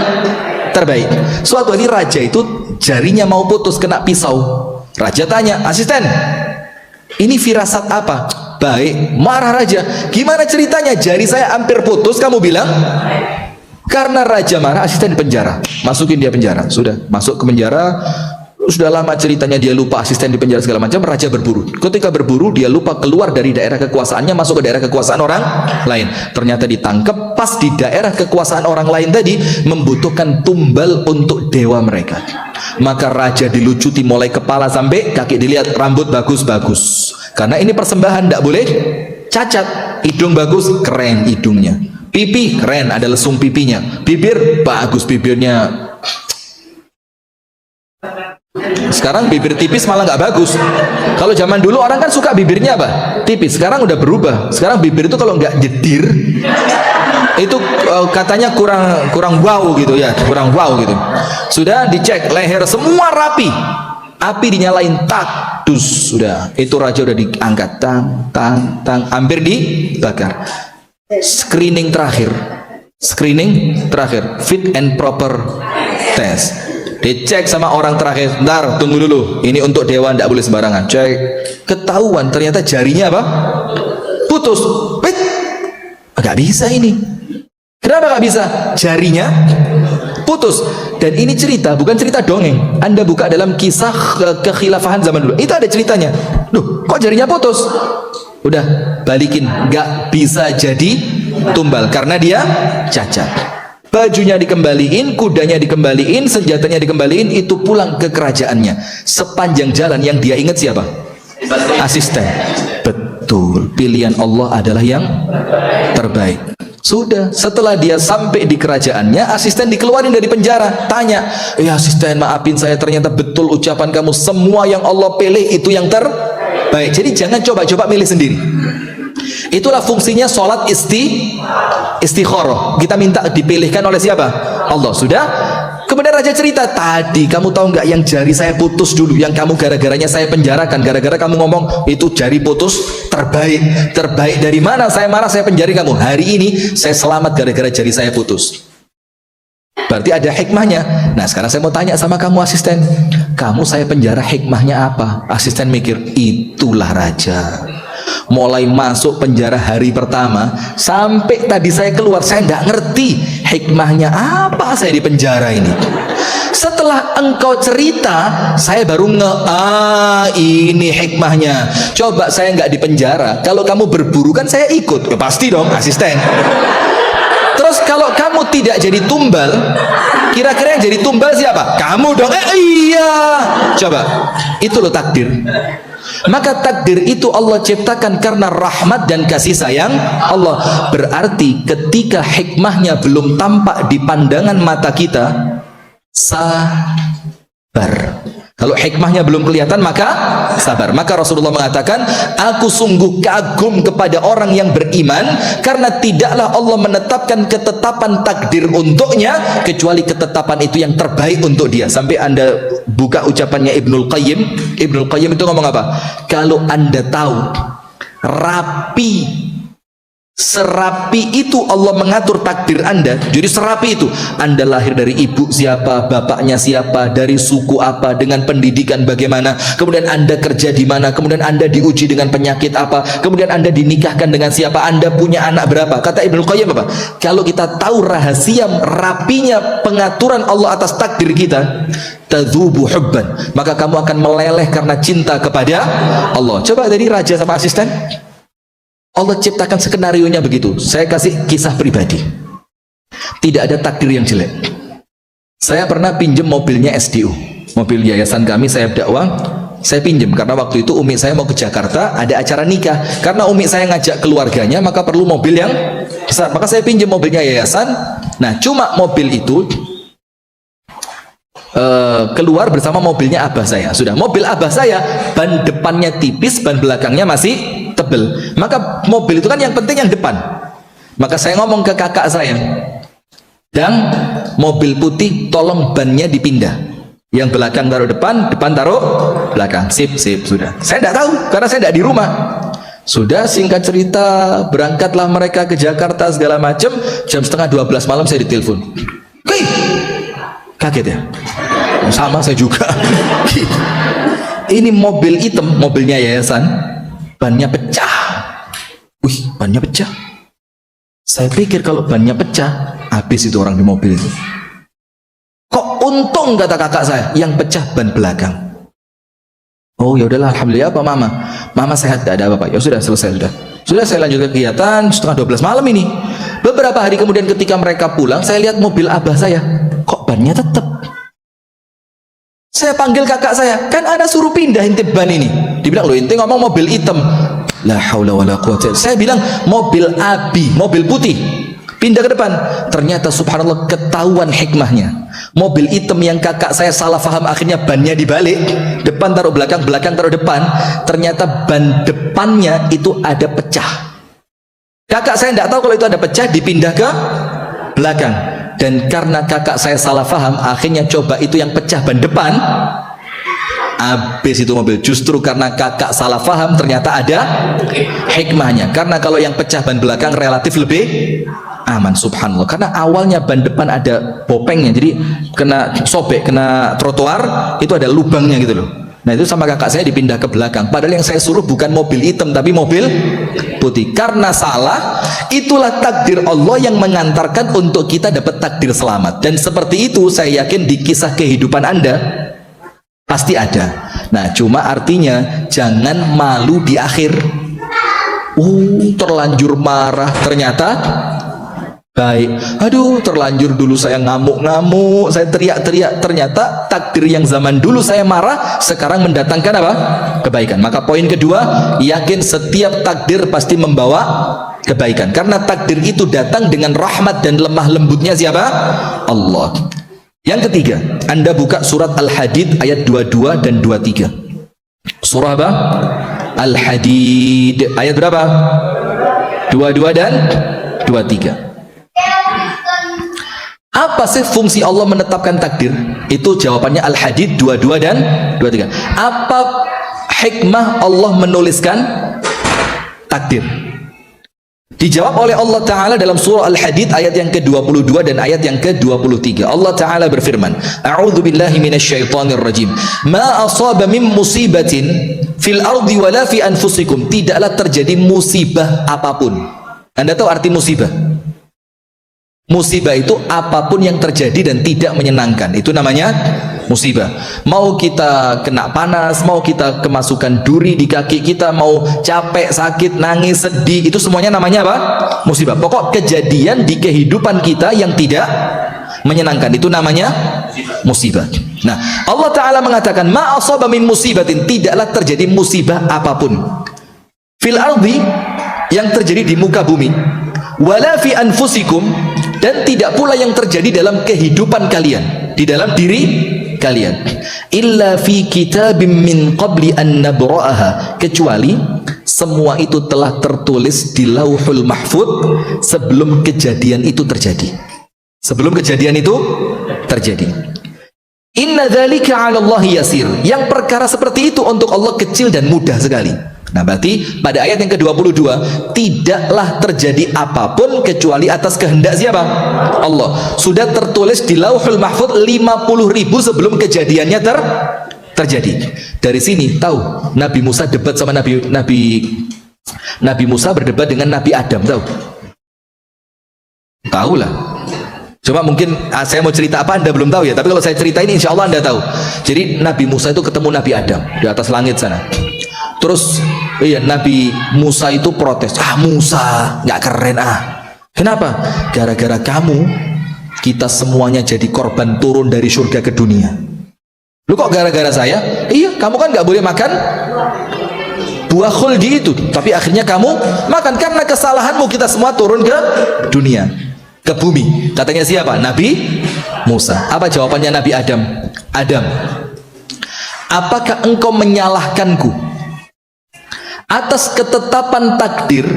[SPEAKER 1] terbaik. Suatu hari raja itu jarinya mau putus, kena pisau. Raja tanya, asisten, ini firasat apa? Baik. Marah raja, gimana ceritanya? Jari saya hampir putus, kamu bilang? Karena raja marah, asisten di penjara. Masukin dia penjara. Sudah, masuk ke penjara. Sudah lama ceritanya, dia lupa asisten di penjara segala macam. Raja berburu. Ketika berburu, dia lupa keluar dari daerah kekuasaannya, masuk ke daerah kekuasaan orang lain. Ternyata ditangkap pas di daerah kekuasaan orang lain tadi, membutuhkan tumbal untuk dewa mereka. Maka raja dilucuti mulai kepala sampai kaki, dilihat rambut bagus-bagus. Karena ini persembahan, tidak boleh cacat. Hidung bagus, keren hidungnya. Pipi keren, ada lesung pipinya. Bibir bagus bibirnya. Sekarang bibir tipis malah nggak bagus. Kalau zaman dulu orang kan suka bibirnya apa? Tipis. Sekarang udah berubah. Sekarang bibir itu kalau nggak jedir, itu katanya kurang wow gitu ya, kurang wow gitu. Sudah dicek leher semua rapi. Api dinyalain, tak, dus, sudah. Itu raja udah diangkat, tang, hampir dibakar. Screening terakhir, fit and proper test. Dicek sama orang terakhir. Bentar, tunggu dulu, ini untuk dewa, tidak boleh sembarangan. Cek, ketahuan ternyata jarinya apa? Putus. Gak bisa ini. Kenapa gak bisa? Jarinya putus. Dan ini cerita, bukan cerita dongeng. Anda buka dalam kisah kekhilafahan zaman dulu, itu ada ceritanya. Loh, kok jarinya putus? Udah, balikin. Gak bisa jadi tumbal karena dia cacat. Bajunya dikembaliin, kudanya dikembaliin, senjatanya dikembaliin, itu pulang ke kerajaannya. Sepanjang jalan yang dia ingat siapa? Asisten. Betul, pilihan Allah adalah yang terbaik. Sudah, setelah dia sampai di kerajaannya, asisten dikeluarin dari penjara. Tanya, asisten, maafin saya, ternyata betul ucapan kamu, semua yang Allah pilih itu yang terbaik. Jadi jangan coba-coba milih sendiri. Itulah fungsinya sholat istikharah. Kita minta dipilihkan oleh siapa? Allah. Sudah. Kemudian raja cerita, tadi kamu tahu nggak yang jari saya putus dulu, yang kamu gara-garanya saya penjarakan, gara-gara kamu ngomong itu jari putus terbaik. Terbaik dari mana? Saya marah, saya penjari kamu. Hari ini saya selamat gara-gara jari saya putus. Berarti ada hikmahnya. Nah, sekarang saya mau tanya sama kamu asisten, kamu saya penjara, hikmahnya apa? Asisten mikir, itulah raja. Mulai masuk penjara hari pertama sampai tadi saya keluar, saya tidak ngerti hikmahnya apa saya di penjara ini. Setelah engkau cerita, saya baru ini hikmahnya. Coba saya nggak di penjara, kalau kamu berburu kan saya ikut. Ya, pasti dong asisten. Terus kalau kamu tidak jadi tumbal, kira-kira yang jadi tumbal siapa? Kamu dong. Iya. Coba, itu loh takdir. Maka takdir itu Allah ciptakan karena rahmat dan kasih sayang Allah. Berarti ketika hikmahnya belum tampak di pandangan mata kita, sabar. Kalau hikmahnya belum kelihatan maka sabar. Maka Rasulullah mengatakan, aku sungguh kagum kepada orang yang beriman, karena tidaklah Allah menetapkan ketetapan takdir untuknya kecuali ketetapan itu yang terbaik untuk dia. Sampai Anda buka ucapannya Ibnul Qayyim. Ibnul Qayyim itu ngomong apa? Kalau Anda tahu rapi, serapi itu Allah mengatur takdir Anda. Jadi serapi itu Anda lahir dari ibu siapa, bapaknya siapa, dari suku apa, dengan pendidikan bagaimana, kemudian Anda kerja di mana, kemudian Anda diuji dengan penyakit apa, kemudian Anda dinikahkan dengan siapa, Anda punya anak berapa. Kata Ibnu Qayyim apa? Kalau kita tahu rahasia rapinya pengaturan Allah atas takdir kita, tadzubu hubban, maka kamu akan meleleh karena cinta kepada Allah. Coba dari raja sama asisten, Allah ciptakan skenarionya begitu. Saya kasih kisah pribadi. Tidak ada takdir yang jelek. Saya pernah pinjam mobilnya SDU, mobil yayasan kami, saya dakwah. Saya pinjam karena waktu itu umi saya mau ke Jakarta, ada acara nikah. Karena umi saya ngajak keluarganya, maka perlu mobil yang besar. Maka saya pinjam mobilnya yayasan. Nah, cuma mobil itu keluar bersama mobilnya abah saya. Sudah, mobil abah saya ban depannya tipis, ban belakangnya masih tebel. Maka mobil itu kan yang penting yang depan. Maka saya ngomong ke kakak saya, "Dang, mobil putih tolong bannya dipindah. Yang belakang taruh depan, depan taruh belakang." Sip, sudah. Saya tidak tahu karena saya tidak di rumah. Sudah, singkat cerita, berangkatlah mereka ke Jakarta segala macam. Jam setengah 12 malam saya ditelepon. Kaget ya? Sama saya juga. Ini mobil hitam, mobilnya yayasan, bannya pecah. Wih, bannya pecah. Saya pikir kalau bannya pecah, habis itu orang di mobil itu. Kok untung, kata kakak saya, yang pecah ban belakang. Oh ya udahlah, alhamdulillah. Apa mama? Mama sehat, tidak ada apa-apa. Ya sudah, selesai sudah. Sudah, saya lanjutkan kegiatan setengah 12 malam ini. Beberapa hari kemudian ketika mereka pulang, saya lihat mobil abah saya, kok bannya tetap. Saya panggil kakak saya, kan ada suruh pindah intip ban ini. Dibilang, loh ente ngomong mobil hitam. La haula wala quwwata. Saya bilang mobil abi, mobil putih, pindah ke depan. Ternyata subhanallah ketahuan hikmahnya. Mobil hitam yang kakak saya salah faham, akhirnya bannya dibalik, depan taruh belakang, belakang taruh depan. Ternyata ban depannya itu ada pecah. Kakak saya tidak tahu kalau itu ada pecah, dipindah ke belakang. Dan karena kakak saya salah faham, akhirnya coba itu yang pecah ban depan, habis itu mobil. Justru karena kakak salah faham, ternyata ada hikmahnya. Karena kalau yang pecah ban belakang relatif lebih aman, subhanallah. Karena awalnya ban depan ada bopengnya, jadi kena sobek, kena trotoar, itu ada lubangnya gitu loh. Nah itu sama kakak saya dipindah ke belakang. Padahal yang saya suruh bukan mobil hitam, tapi mobil putih. Karena salah, itulah takdir Allah yang mengantarkan untuk kita dapat takdir selamat. Dan seperti itu saya yakin di kisah kehidupan Anda pasti ada. Nah cuma artinya jangan malu di akhir. Terlanjur marah, ternyata baik. Aduh, terlanjur dulu saya ngamuk-ngamuk, saya teriak-teriak, ternyata takdir yang zaman dulu saya marah sekarang mendatangkan apa? Kebaikan. Maka poin kedua, yakin setiap takdir pasti membawa kebaikan, karena takdir itu datang dengan rahmat dan lemah lembutnya siapa? Allah. Yang ketiga, Anda buka surat Al-Hadid ayat 22 dan 23. Surah apa? Al-Hadid ayat berapa? 22 dan 23. Apa sih fungsi Allah menetapkan takdir? Itu jawabannya Al-Hadid 22 dan 23. Apa hikmah Allah menuliskan takdir? Dijawab oleh Allah Ta'ala dalam surah Al-Hadid ayat yang ke-22 dan ayat yang ke-23. Allah Ta'ala berfirman, A'udzu billahi minasyaitonir rajim. Ma asaba min musibatin fil ardi wala fi anfusikum. Tidaklah terjadi musibah apapun. Anda tahu arti musibah? Musibah itu apapun yang terjadi dan tidak menyenangkan, itu namanya musibah. Mau kita kena panas, mau kita kemasukan duri di kaki kita, mau capek, sakit, nangis, sedih, itu semuanya namanya apa? Musibah. Pokok kejadian di kehidupan kita yang tidak menyenangkan, itu namanya musibah. Nah, Allah Ta'ala mengatakan, ma asaba min musibatin, tidaklah terjadi musibah apapun fil ardi, yang terjadi di muka bumi, wala fi anfusikum, dan tidak pula yang terjadi dalam kehidupan kalian, di dalam diri kalian, illa fi kitabim min qabli an nabra'aha, kecuali semua itu telah tertulis di Lauhul Mahfuz sebelum kejadian itu terjadi. Sebelum kejadian itu terjadi. Inna dzalika 'ala Allahi yasir. Yang perkara seperti itu untuk Allah kecil dan mudah sekali. Nah, berarti pada ayat yang ke-22, tidaklah terjadi apapun kecuali atas kehendak siapa? Allah. Sudah tertulis di Lauhul Mahfuz 50.000 sebelum kejadiannya terjadi. Dari sini tahu Nabi Musa debat sama Nabi Musa berdebat dengan Nabi Adam, tahu? Tahu lah. Cuma mungkin saya mau cerita apa Anda belum tahu ya, tapi kalau saya ceritain insya Allah Anda tahu. Jadi Nabi Musa itu ketemu Nabi Adam di atas langit sana. Terus Nabi Musa itu protes, Musa nggak keren Kenapa? Gara-gara kamu kita semuanya jadi korban turun dari surga ke dunia. Lu kok gara-gara saya? Iya, kamu kan nggak boleh makan buah khuldi itu, tapi akhirnya kamu makan. Karena kesalahanmu kita semua turun ke dunia, ke bumi. Katanya siapa? Nabi Musa. Apa jawabannya Nabi Adam? Adam, apakah engkau menyalahkanku atas ketetapan takdir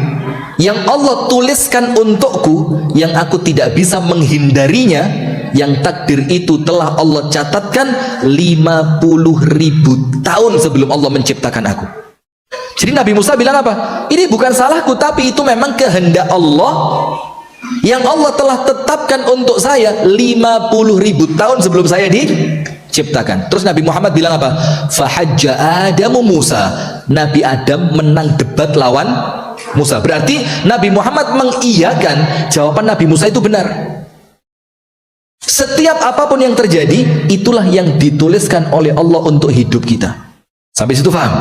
[SPEAKER 1] yang Allah tuliskan untukku, yang aku tidak bisa menghindarinya, yang takdir itu telah Allah catatkan 50.000 tahun sebelum Allah menciptakan aku. Jadi Nabi Musa bilang apa? Ini bukan salahku, tapi itu memang kehendak Allah yang Allah telah tetapkan untuk saya 50.000 tahun sebelum saya diciptakan. Terus Nabi Muhammad bilang apa? Fahajja Adamu Musa. Nabi Adam menang debat lawan Musa. Berarti Nabi Muhammad mengiyakan jawaban Nabi Musa itu benar. Setiap apapun yang terjadi, itulah yang dituliskan oleh Allah untuk hidup kita. Sampai situ paham?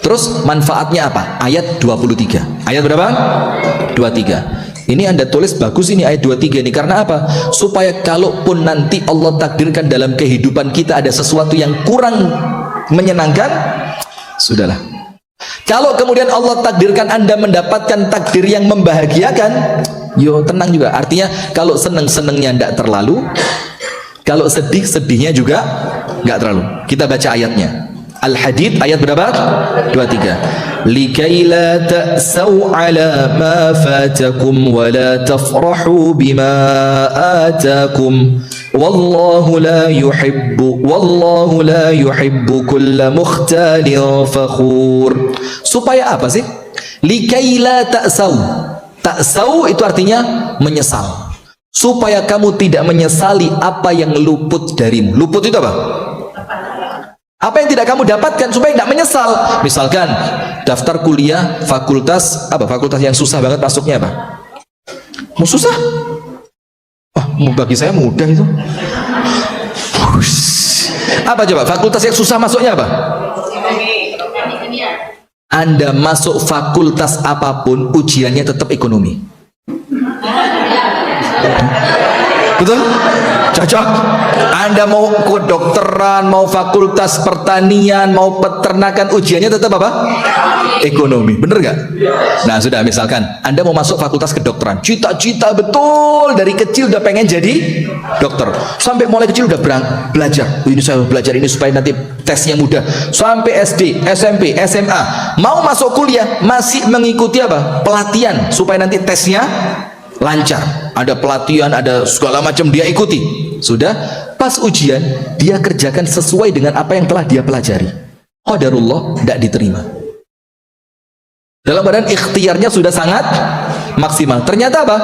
[SPEAKER 1] Terus manfaatnya apa? Ayat 23. Ayat berapa? 23. Ini Anda tulis bagus ini ayat 23 ini. Karena apa? Supaya kalaupun nanti Allah takdirkan dalam kehidupan kita ada sesuatu yang kurang menyenangkan, sudahlah. Kalau kemudian Allah takdirkan Anda mendapatkan takdir yang membahagiakan, yo tenang juga. Artinya kalau seneng-senengnya tidak terlalu, kalau sedih-sedihnya juga nggak terlalu. Kita baca ayatnya. Al-Hadid ayat berapa? 23. Likai la ta'saw ala ma fatakum wa la tafrahu bima atakum wallahu la yuhibbu kulla mukhtalin fakhur. Supaya apa sih? Likai la ta'saw. Ta'saw itu artinya menyesal. Supaya kamu tidak menyesali apa yang luput darimu. Luput itu apa? Apa yang tidak kamu dapatkan, supaya tidak menyesal. Misalkan daftar kuliah fakultas apa? Fakultas yang susah banget masuknya apa? Mau susah? Bagi saya mudah itu. Apa coba? Fakultas yang susah masuknya apa? Anda masuk fakultas apapun, ujiannya tetap ekonomi. Betul? Cocok? Anda mau kedokteran, mau fakultas pertanian, mau peternakan, ujiannya tetap apa? Ekonomi. Bener gak? Nah sudah, misalkan Anda mau masuk fakultas kedokteran, cita-cita betul dari kecil udah pengen jadi dokter, sampai mulai kecil udah belajar, ini saya belajar ini supaya nanti tesnya mudah, sampai SD, SMP, SMA, mau masuk kuliah masih mengikuti apa? Pelatihan supaya nanti tesnya lancar, ada pelatihan, ada segala macam dia ikuti. Sudah, pas ujian dia kerjakan sesuai dengan apa yang telah dia pelajari, qadarullah tidak diterima. Dalam badan ikhtiarnya sudah sangat maksimal, ternyata apa?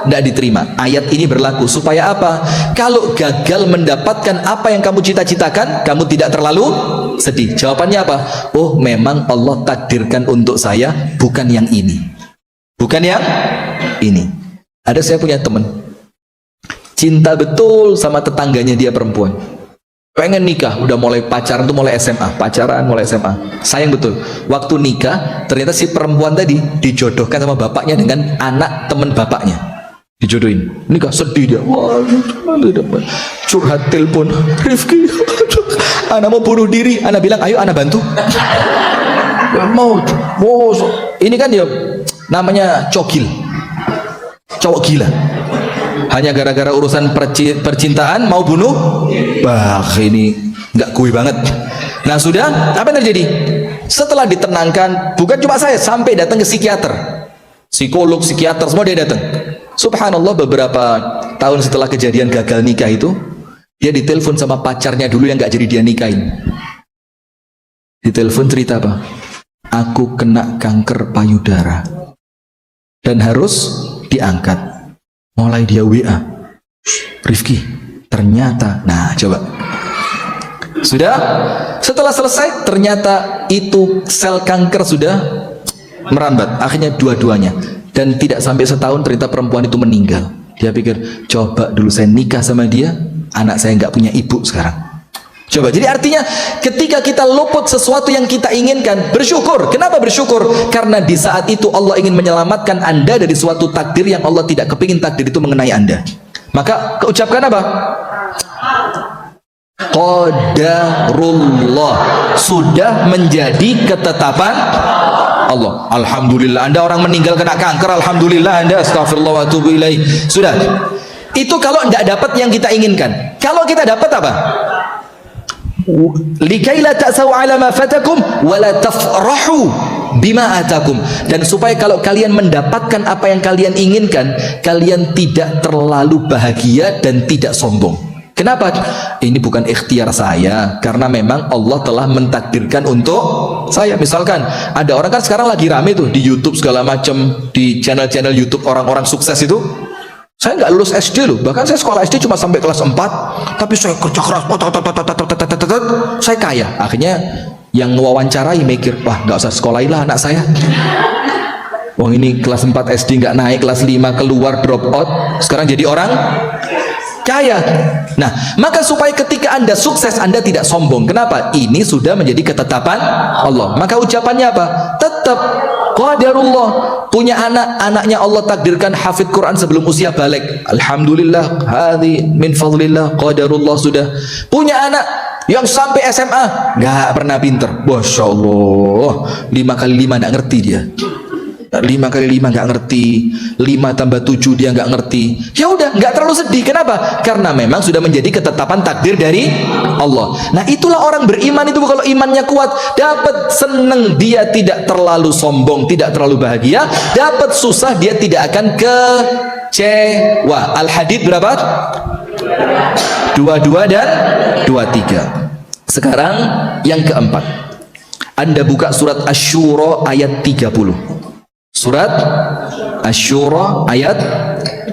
[SPEAKER 1] Tidak diterima. Ayat ini berlaku supaya apa? Kalau gagal mendapatkan apa yang kamu cita-citakan, kamu tidak terlalu sedih. Jawabannya apa? Oh, memang Allah takdirkan untuk saya bukan yang ini, bukan yang ini. Ada saya punya teman cinta betul sama tetangganya, dia perempuan, pengen nikah, udah mulai pacaran tuh mulai SMA, pacaran mulai SMA, sayang betul. Waktu nikah ternyata si perempuan tadi dijodohkan sama bapaknya dengan anak teman bapaknya, dijodohin. Nikah, sedih dia, wah, curhat telepon, Rifki, anak mau bunuh diri. Anak bilang, ayo anak bantu. mau ini kan dia namanya cogil, cowok gila. Hanya gara-gara urusan percintaan mau bunuh? Bah, ini nggak kui banget. Nah sudah, apa yang terjadi? Setelah ditenangkan, bukan cuma saya, sampai datang ke psikiater, psikolog, psikiater, semua dia datang. Subhanallah, beberapa tahun setelah kejadian gagal nikah itu, dia ditelepon sama pacarnya dulu yang nggak jadi dia nikahin. Ditelepon cerita apa? Aku kena kanker payudara dan harus diangkat. Mulai dia WA, Rifki, ternyata, nah coba. Sudah, setelah selesai, ternyata itu sel kanker sudah merambat. Akhirnya dua-duanya. Dan tidak sampai setahun ternyata perempuan itu meninggal. Dia pikir, coba dulu saya nikah sama dia, anak saya nggak punya ibu sekarang. Coba, jadi artinya ketika kita luput sesuatu yang kita inginkan, bersyukur. Kenapa bersyukur? Karena di saat itu Allah ingin menyelamatkan Anda dari suatu takdir yang Allah tidak kepingin takdir itu mengenai Anda. Maka keucapkan apa? Qadarullah, sudah menjadi ketetapan Allah. Alhamdulillah, Anda orang meninggal kena kanker, alhamdulillah Anda, astagfirullah wa atubu ilaih. Sudah. Itu kalau tidak dapat yang kita inginkan. Kalau kita dapat apa? Likai la ta'sau ala ma fatakum wa la tafrahu bima atakum. Dan supaya kalau kalian mendapatkan apa yang kalian inginkan, kalian tidak terlalu bahagia dan tidak sombong. Kenapa? Ini bukan ikhtiar saya, karena memang Allah telah mentakdirkan untuk saya. Misalkan ada orang kan sekarang lagi rame tuh di YouTube segala macam, di channel-channel YouTube orang-orang sukses itu. Saya nggak lulus SD loh, bahkan saya sekolah SD cuma sampai kelas 4, tapi saya kerja keras, saya kaya. Akhirnya yang mewawancarai mikir, wah nggak usah sekolahin lah anak saya. Wong ini kelas 4 SD nggak naik, kelas 5 keluar drop out, sekarang jadi orang kaya. Nah, maka supaya ketika Anda sukses, Anda tidak sombong. Kenapa? Ini sudah menjadi ketetapan Allah. Maka ucapannya apa? Tetap qadarullah. Punya anak, anaknya Allah takdirkan hafid Quran sebelum usia balik. Alhamdulillah, hadhi min fadlillah, qadarullah sudah. Punya anak yang sampai SMA nggak pernah pinter. Masya Allah, 5 kali 5 nggak ngerti dia. 5 kali 5 nggak ngerti, 5 tambah 7 dia nggak ngerti. Ya udah, nggak terlalu sedih. Kenapa? Karena memang sudah menjadi ketetapan takdir dari Allah. Nah itulah orang beriman itu, kalau imannya kuat, dapat seneng dia tidak terlalu sombong, tidak terlalu bahagia. Dapat susah dia tidak akan kecewa. Al-Hadid berapa? 22 dan 23. Sekarang yang keempat, Anda buka surat Asy-Syura ayat 30. Surat Asy-Syura ayat 30.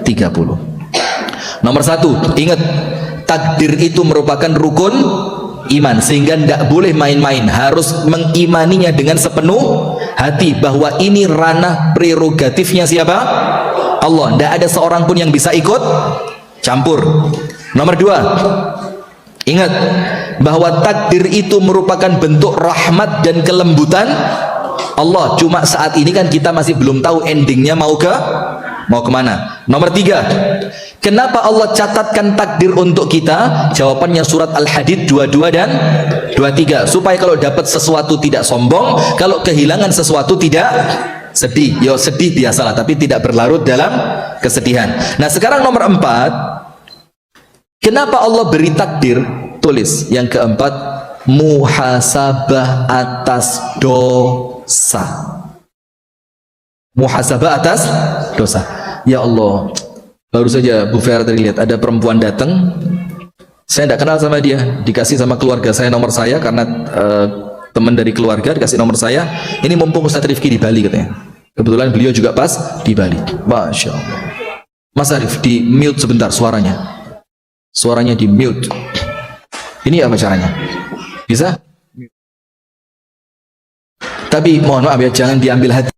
[SPEAKER 1] Nomor 1, ingat, takdir itu merupakan rukun iman, sehingga tidak boleh main-main, harus mengimaninya dengan sepenuh hati bahwa ini ranah prerogatifnya siapa? Allah. Tidak ada seorang pun yang bisa ikut campur. Nomor 2, ingat bahwa takdir itu merupakan bentuk rahmat dan kelembutan Allah. Cuma saat ini kan kita masih belum tahu endingnya mau kemana. Nomor 3, kenapa Allah catatkan takdir untuk kita? Jawabannya surat Al-Hadid 22 dan 23. Supaya kalau dapat sesuatu tidak sombong, kalau kehilangan sesuatu tidak sedih. Ya sedih biasalah, tapi tidak berlarut dalam kesedihan. Nah sekarang nomor 4, kenapa Allah beri takdir? Tulis yang keempat, muhasabah atas dosa. Muhasabah atas dosa. Ya Allah, baru saja Bu Vera tadi lihat ada perempuan datang, saya tidak kenal sama dia, dikasih sama keluarga saya nomor saya karena teman dari keluarga, dikasih nomor saya. Ini mumpung Ustaz Rifki di Bali katanya, kebetulan beliau juga pas di Bali. Masya Allah. Mas Arif, di mute sebentar suaranya di mute. Ini apa caranya? Bisa? Tapi mohon maaf ya, jangan diambil hati.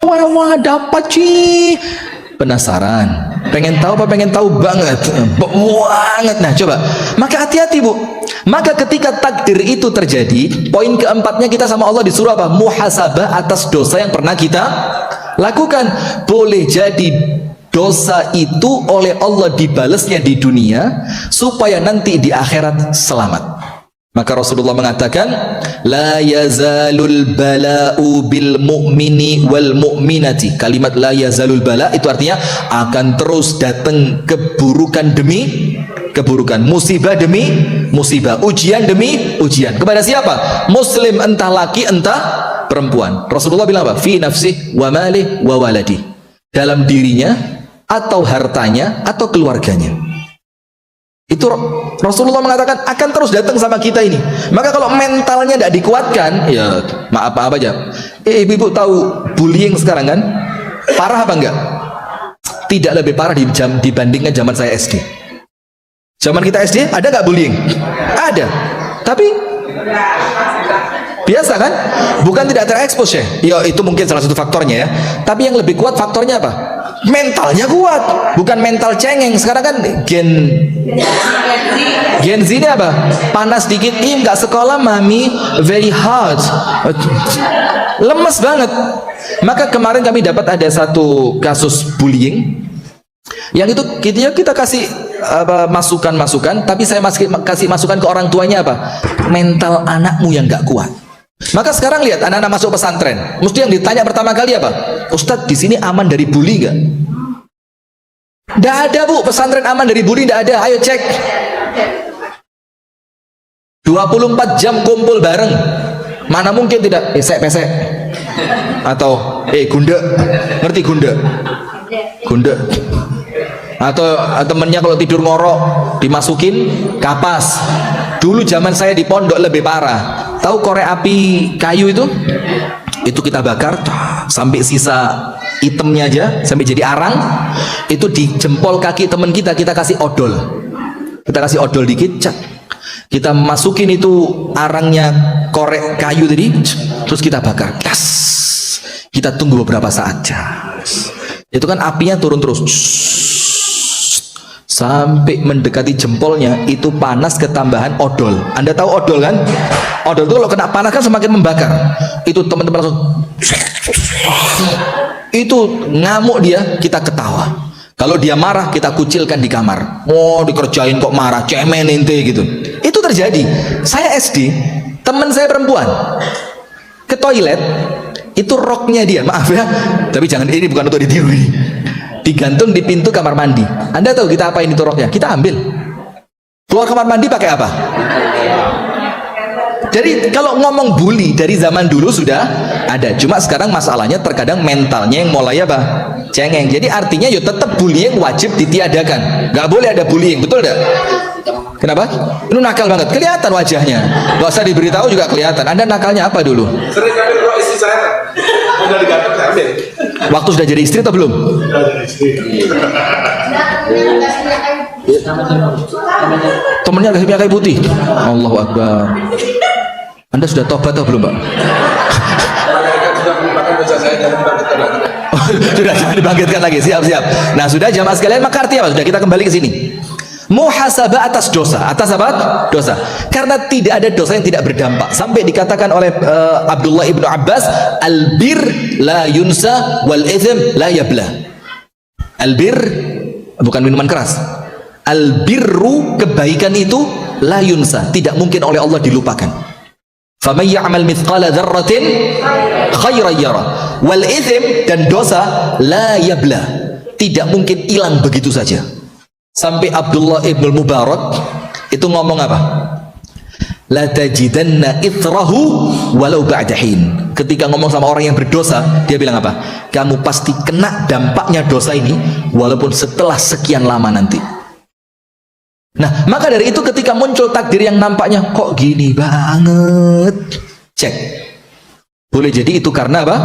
[SPEAKER 1] Wah, dapat sih. Penasaran, pengen tahu apa pengen tahu banget banget. Nah coba, maka hati-hati Bu. Maka ketika takdir itu terjadi, poin keempatnya kita sama Allah disuruh apa? Muhasabah atas dosa yang pernah kita lakukan. Boleh jadi dosa itu oleh Allah dibalasnya di dunia supaya nanti di akhirat selamat. Maka Rasulullah mengatakan, la yazalul bala'u bil mu'mini wal mu'minati. Kalimat la yazalul bala itu artinya akan terus datang keburukan demi keburukan, musibah demi musibah, ujian demi ujian. Kepada siapa? Muslim, entah laki entah perempuan. Rasulullah bilang apa? Fi nafsih wa malih wa waladi. Dalam dirinya atau hartanya atau keluarganya. Itu Rasulullah mengatakan akan terus datang sama kita ini. Maka kalau mentalnya tidak dikuatkan, ya maaf aja. Ibu-ibu tahu bullying sekarang kan? Parah apa enggak? Tidak lebih parah dibandingkan zaman saya SD. Zaman kita SD ada nggak bullying? Ada. Tapi biasa kan? Bukan tidak terekspos ya. Ya itu mungkin salah satu faktornya ya. Tapi yang lebih kuat faktornya apa? Mentalnya kuat, bukan mental cengeng. Sekarang kan Gen Z ini apa? Panas dikit, nggak sekolah mami, very hard, lemes banget. Maka kemarin kami dapat ada satu kasus bullying, yang itu kita kasih masukan, tapi saya kasih masukan ke orang tuanya apa? Mental anakmu yang nggak kuat. Maka sekarang lihat anak-anak masuk pesantren, mesti yang ditanya pertama kali apa? Ustadz, di sini aman dari bully nggak? Nggak ada Bu, pesantren aman dari bully nggak ada. Ayo cek. 24 jam kumpul bareng. Mana mungkin tidak pesek-pesek atau gunda, ngerti gunda? Gunda. Atau temennya kalau tidur ngorok dimasukin kapas. Dulu zaman saya di pondok lebih parah. Tahu korek api kayu itu kita bakar sampai sisa itemnya aja, sampai jadi arang. Itu di jempol kaki teman kita kasih odol. Kita kasih odol dikit, kita masukin itu arangnya korek kayu tadi, terus kita bakar. Kita tunggu beberapa saat. Itu kan apinya turun terus. Sampai mendekati jempolnya, itu panas ketambahan odol. Anda tahu odol kan? Odol itu kalau kena panas kan semakin membakar. Itu teman-teman langsung, itu ngamuk dia, kita ketawa. Kalau dia marah, kita kucilkan di kamar. Oh, dikerjain kok marah, cemen ente gitu. Itu terjadi. Saya SD, teman saya perempuan ke toilet, itu roknya dia, maaf ya, tapi jangan, ini bukan untuk ditiru ini, digantung di pintu kamar mandi. Anda tahu kita apain itu roknya? Kita ambil. Keluar kamar mandi pakai apa? Jadi kalau ngomong bully dari zaman dulu sudah ada, cuma sekarang masalahnya terkadang mentalnya yang mulai apa? Cengeng. Jadi artinya ya tetap bullying wajib ditiadakan. Nggak boleh ada bullying, betul tidak? Kenapa? Ini nakal banget, kelihatan wajahnya. Gak usah diberitahu juga kelihatan. Anda nakalnya apa dulu?
[SPEAKER 2] Sering ambil rok istri saya. Udah digantung saya ambil.
[SPEAKER 1] Waktu sudah jadi istri atau belum?
[SPEAKER 2] Sudah jadi istri.
[SPEAKER 1] Temennya kasih minyak kayu putih. Allahu Akbar. Anda sudah tobat atau belum, Pak?
[SPEAKER 2] Mereka sudah melupakan dosa saya dan dibangkitkan lagi.
[SPEAKER 1] Sudah, jangan dibangkitkan lagi. Siap. Nah, sudah jamaah sekalian, maka artinya apa? Sudah, kita kembali ke sini. Muhasabah atas dosa. Atas apa? Dosa. Karena tidak ada dosa yang tidak berdampak. Sampai dikatakan oleh Abdullah ibnu Abbas, albir la yunsa wal ithim la yabla. Albir bukan minuman keras. Albirru, kebaikan itu la yunsa, tidak mungkin oleh Allah dilupakan. Faman ya'mal mithqala dzarratin khairan yara. Wal ithim, dan dosa, la yabla, tidak mungkin hilang begitu saja. Sampai Abdullah ibn Mubarak itu ngomong apa? La tajidanna ithrahu walau ba'da hin. Ketika ngomong sama orang yang berdosa, dia bilang apa? Kamu pasti kena dampaknya dosa ini walaupun setelah sekian lama nanti. Nah, maka dari itu ketika muncul takdir yang nampaknya kok gini banget, cek. Boleh jadi itu karena apa?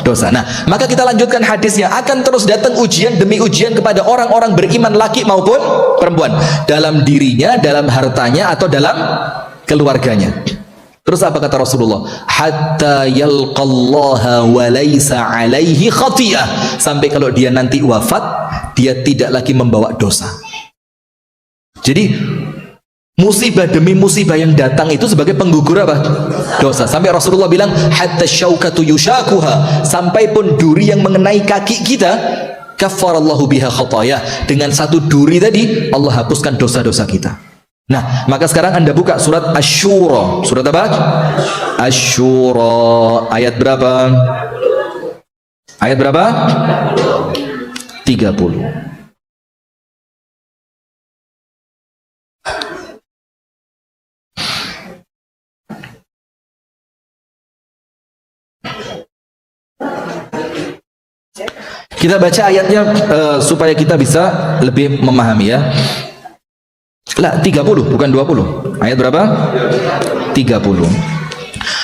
[SPEAKER 1] Dosa. Nah, maka kita lanjutkan hadisnya. Akan terus datang ujian demi ujian kepada orang-orang beriman, laki maupun perempuan, dalam dirinya, dalam hartanya, atau dalam keluarganya. Terus apa kata Rasulullah? Hatta yalqallaha wa laysa alaihi khati'ah. Sampai kalau dia nanti wafat, dia tidak lagi membawa dosa. Jadi musibah demi musibah yang datang itu sebagai penggugur apa? Dosa. Sampai Rasulullah bilang hatta syaukatu yushakuha, sampai pun duri yang mengenai kaki kita, kaffarallahu biha khataya, dengan satu duri tadi Allah hapuskan dosa-dosa kita. Nah, maka sekarang Anda buka surat Asy-Syura. Surat apa? Asy-Syura. Ayat berapa? Ayat berapa? 30. Kita baca ayatnya supaya kita bisa lebih memahami ya. Lah 30 bukan 20. Ayat berapa? 30.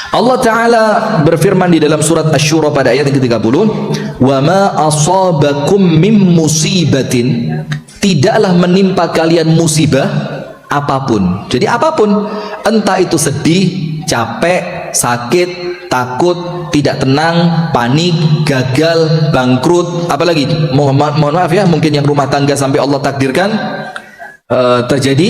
[SPEAKER 1] Allah Ta'ala berfirman di dalam surat Asy-Syura pada ayat yang ke-30, "Wa ma asabakum mim musibatin", tidaklah menimpa kalian musibah apapun. Jadi apapun, entah itu sedih, capek, sakit, takut, tidak tenang, panik, gagal, bangkrut, apalagi mohon maaf ya, mungkin yang rumah tangga sampai Allah takdirkan terjadi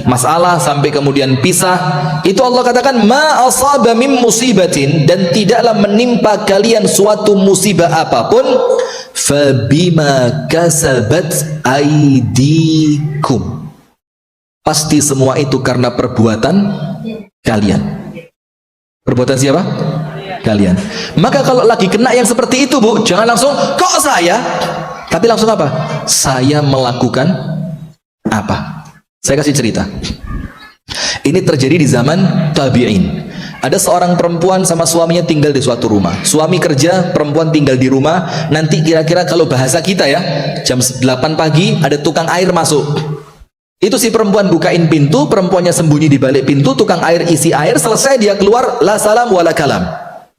[SPEAKER 1] masalah sampai kemudian pisah, itu Allah katakan ma asaba mim musibatin, dan tidaklah menimpa kalian suatu musibah apapun, fabima kasabat aidikum, pasti semua itu karena perbuatan kalian. Perbuatan siapa? Kalian. Maka kalau lagi kena yang seperti itu, Bu, jangan langsung kok saya, tapi langsung apa? Saya melakukan apa? Saya kasih cerita. Ini terjadi di zaman tabi'in. Ada seorang perempuan sama suaminya tinggal di suatu rumah. Suami kerja, perempuan tinggal di rumah. Nanti kira-kira kalau bahasa kita ya, jam 8 pagi ada tukang air masuk. Itu si perempuan bukain pintu, perempuannya sembunyi di balik pintu, tukang air isi air, selesai dia keluar, la salam wala kalam.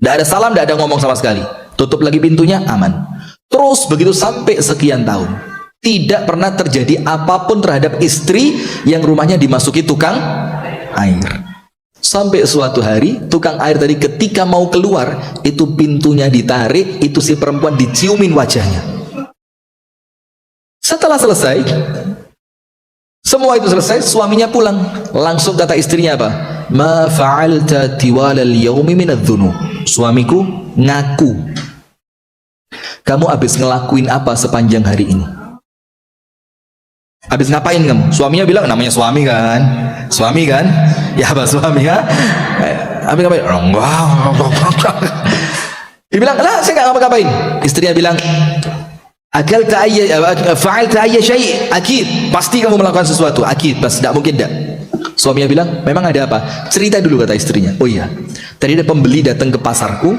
[SPEAKER 1] Tidak ada salam, tidak ada ngomong sama sekali. Tutup lagi pintunya, aman. Terus begitu sampai sekian tahun. Tidak pernah terjadi apapun terhadap istri yang rumahnya dimasuki tukang air. Sampai suatu hari, tukang air tadi ketika mau keluar, itu pintunya ditarik, itu si perempuan diciumin wajahnya. Setelah selesai, semua itu selesai, suaminya pulang. Langsung kata istrinya apa? Ma fa'alta tiwalal yaumi minadh-dhunub. Suamiku ngaku, kamu habis ngelakuin apa sepanjang hari ini? Habis ngapain kamu? Suaminya bilang, namanya suami kan? Suami kan? Ya apa suami kan? Habis ngapain? Dia bilang, lah saya nggak ngapa-ngapain. Istrinya bilang, akalta ayya fa'alta ayya syai', akid, pasti kamu melakukan sesuatu, akid, pas tidak mungkin tidak. Suaminya bilang, memang ada apa? Cerita dulu, kata istrinya. Oh iya, tadi ada pembeli datang ke pasarku,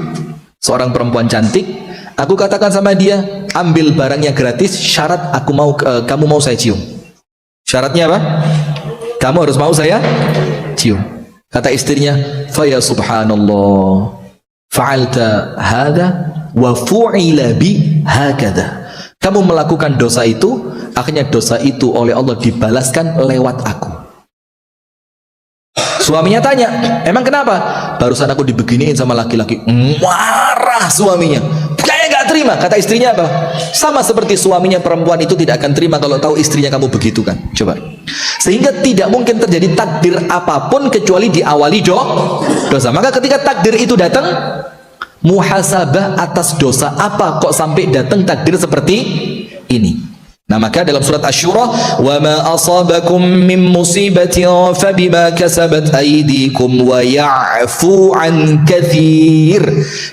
[SPEAKER 1] seorang perempuan cantik. Aku katakan sama dia, ambil barangnya gratis, syarat aku mau kamu mau saya cium. Syaratnya apa? Kamu harus mau saya cium. Kata istrinya, fa ya subhanallah, fa'alta hadha wa fu'ila bi hakadha. Kamu melakukan dosa itu, akhirnya dosa itu oleh Allah dibalaskan lewat aku. Suaminya tanya, emang kenapa? Barusan aku dibeginiin sama laki-laki. Marah suaminya, kayak gak terima. Kata istrinya apa? Sama seperti suaminya, perempuan itu tidak akan terima kalau tahu istrinya kamu begitu kan. Coba. Sehingga tidak mungkin terjadi takdir apapun kecuali diawali dosa. Maka ketika takdir itu datang, muhasabah atas dosa apa kok sampai datang takdir seperti ini. Nah, maka dalam surat Asy-Syura, wa ma asabakum min musibatin fabima kasabat aydikum wa ya'fu an katsir.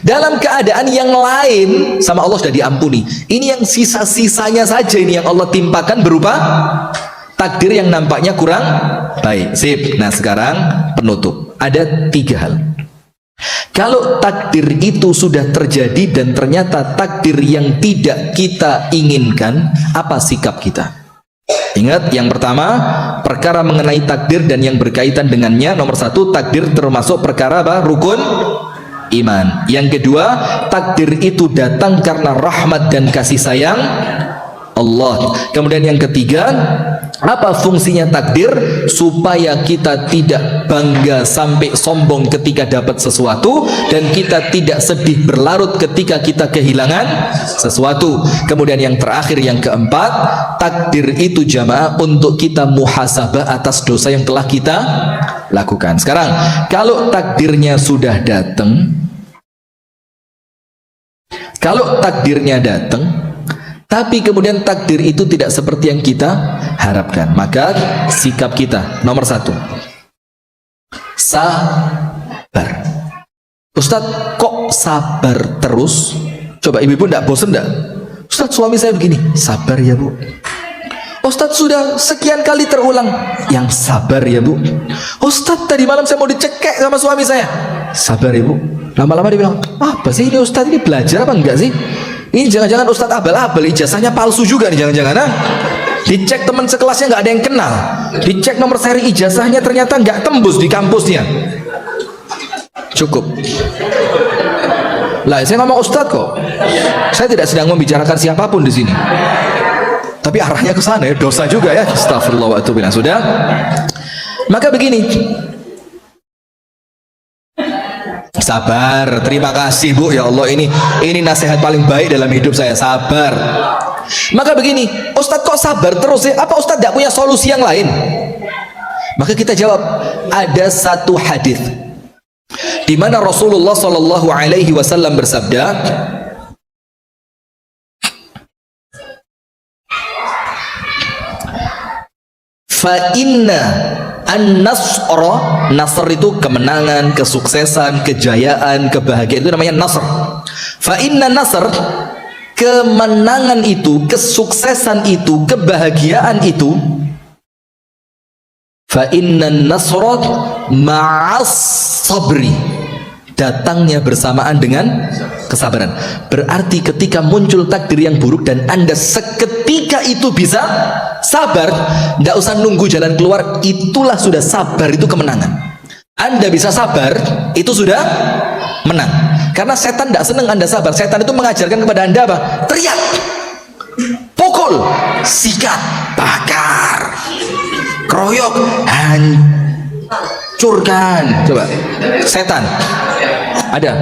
[SPEAKER 1] Dalam keadaan yang lain sama Allah sudah diampuni. Ini yang sisa-sisanya saja ini yang Allah timpakan berupa takdir yang nampaknya kurang baik. Sip. Nah, sekarang penutup. Ada 3 hal. Kalau takdir itu sudah terjadi dan ternyata takdir yang tidak kita inginkan, apa sikap kita? Ingat, yang pertama, perkara mengenai takdir dan yang berkaitan dengannya. Nomor 1, takdir termasuk perkara apa? Rukun iman. Yang kedua, takdir itu datang karena rahmat dan kasih sayang Allah. Kemudian yang ketiga, Apa fungsinya takdir? Supaya kita tidak bangga sampai sombong ketika dapat sesuatu, dan kita tidak sedih berlarut ketika kita kehilangan sesuatu. Kemudian yang terakhir, yang keempat, takdir itu jamaah untuk kita muhasabah atas dosa yang telah kita lakukan. Sekarang kalau takdirnya sudah datang, tapi kemudian takdir itu tidak seperti yang kita harapkan, maka sikap kita nomor satu, sabar. Ustadz, kok sabar terus? Coba ibu-ibu enggak bosan enggak? Ustadz, suami saya begini. Sabar ya bu. Ustadz, sudah sekian kali terulang. Yang sabar ya bu. Ustadz, tadi malam saya mau dicekek sama suami saya. Sabar ya bu. Lama-lama dia bilang, apa sih ini Ustadz, ini belajar apa enggak sih? Ini jangan-jangan Ustadz abal-abal, ijazahnya palsu juga nih, jangan-jangan. Dicek teman sekelasnya nggak ada yang kenal, dicek nomor seri ijazahnya ternyata nggak tembus di kampusnya. Cukup lah, saya ngomong Ustadz kok, saya tidak sedang membicarakan siapapun di sini, tapi arahnya ke sana ya, dosa juga ya. Astagfirullah wa atubu ilaih. Sudah, maka begini, sabar. Terima kasih bu, ya Allah, ini nasihat paling baik dalam hidup saya, sabar. Maka begini, Ustadz kok sabar terus ya? Apa Ustadz tidak punya solusi yang lain? Maka kita jawab, ada satu hadis di mana Rasulullah Shallallahu Alaihi Wasallam bersabda, fa inna an-nasra, nasr itu kemenangan, kesuksesan, kejayaan, kebahagiaan, itu namanya nasr. Fa inna nasr, kemenangan itu, kesuksesan itu, kebahagiaan itu, fa inna nasra ma'as sabri, datangnya bersamaan dengan kesabaran. Berarti ketika muncul takdir yang buruk dan Anda seketika itu bisa sabar, tidak usah nunggu jalan keluar, itulah sudah sabar, itu kemenangan. Anda bisa sabar, itu sudah menang. Karena setan tidak senang Anda sabar. Setan itu mengajarkan kepada Anda apa? Teriak, pukul, sikat, bakar, keroyok, hancurkan. Coba setan ada,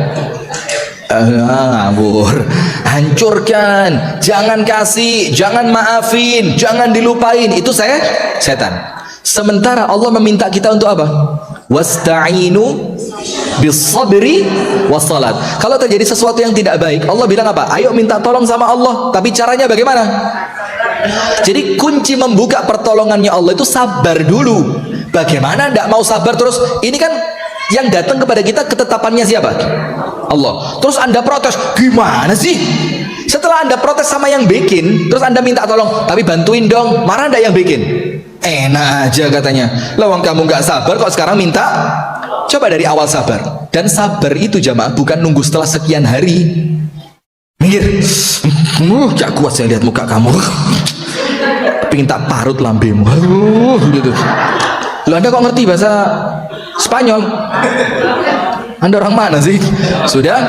[SPEAKER 1] ngawur, hancurkan, jangan kasih, jangan maafin, jangan dilupain, itu setan. Sementara Allah meminta kita untuk apa? Wasta'inu bisabri wassalat. Kalau terjadi sesuatu yang tidak baik, Allah bilang apa? Ayo minta tolong sama Allah. Tapi caranya bagaimana? Jadi kunci membuka pertolongannya Allah itu sabar dulu. Bagaimana tidak mau sabar terus? Ini kan yang datang kepada kita ketetapannya siapa? Allah. Terus Anda protes, gimana sih? Setelah Anda protes sama yang bikin, terus Anda minta tolong, tapi bantuin dong, marah enggak yang bikin? Enak aja katanya. Lawang kamu nggak sabar kok sekarang minta? Coba dari awal sabar. Dan sabar itu jamaah bukan nunggu setelah sekian hari. Minggir. Gak kuat saya lihat muka kamu. Pengen tak parut lambemu. Gitu. Loh, Anda kok ngerti bahasa Spanyol? Anda orang mana sih? Sudah?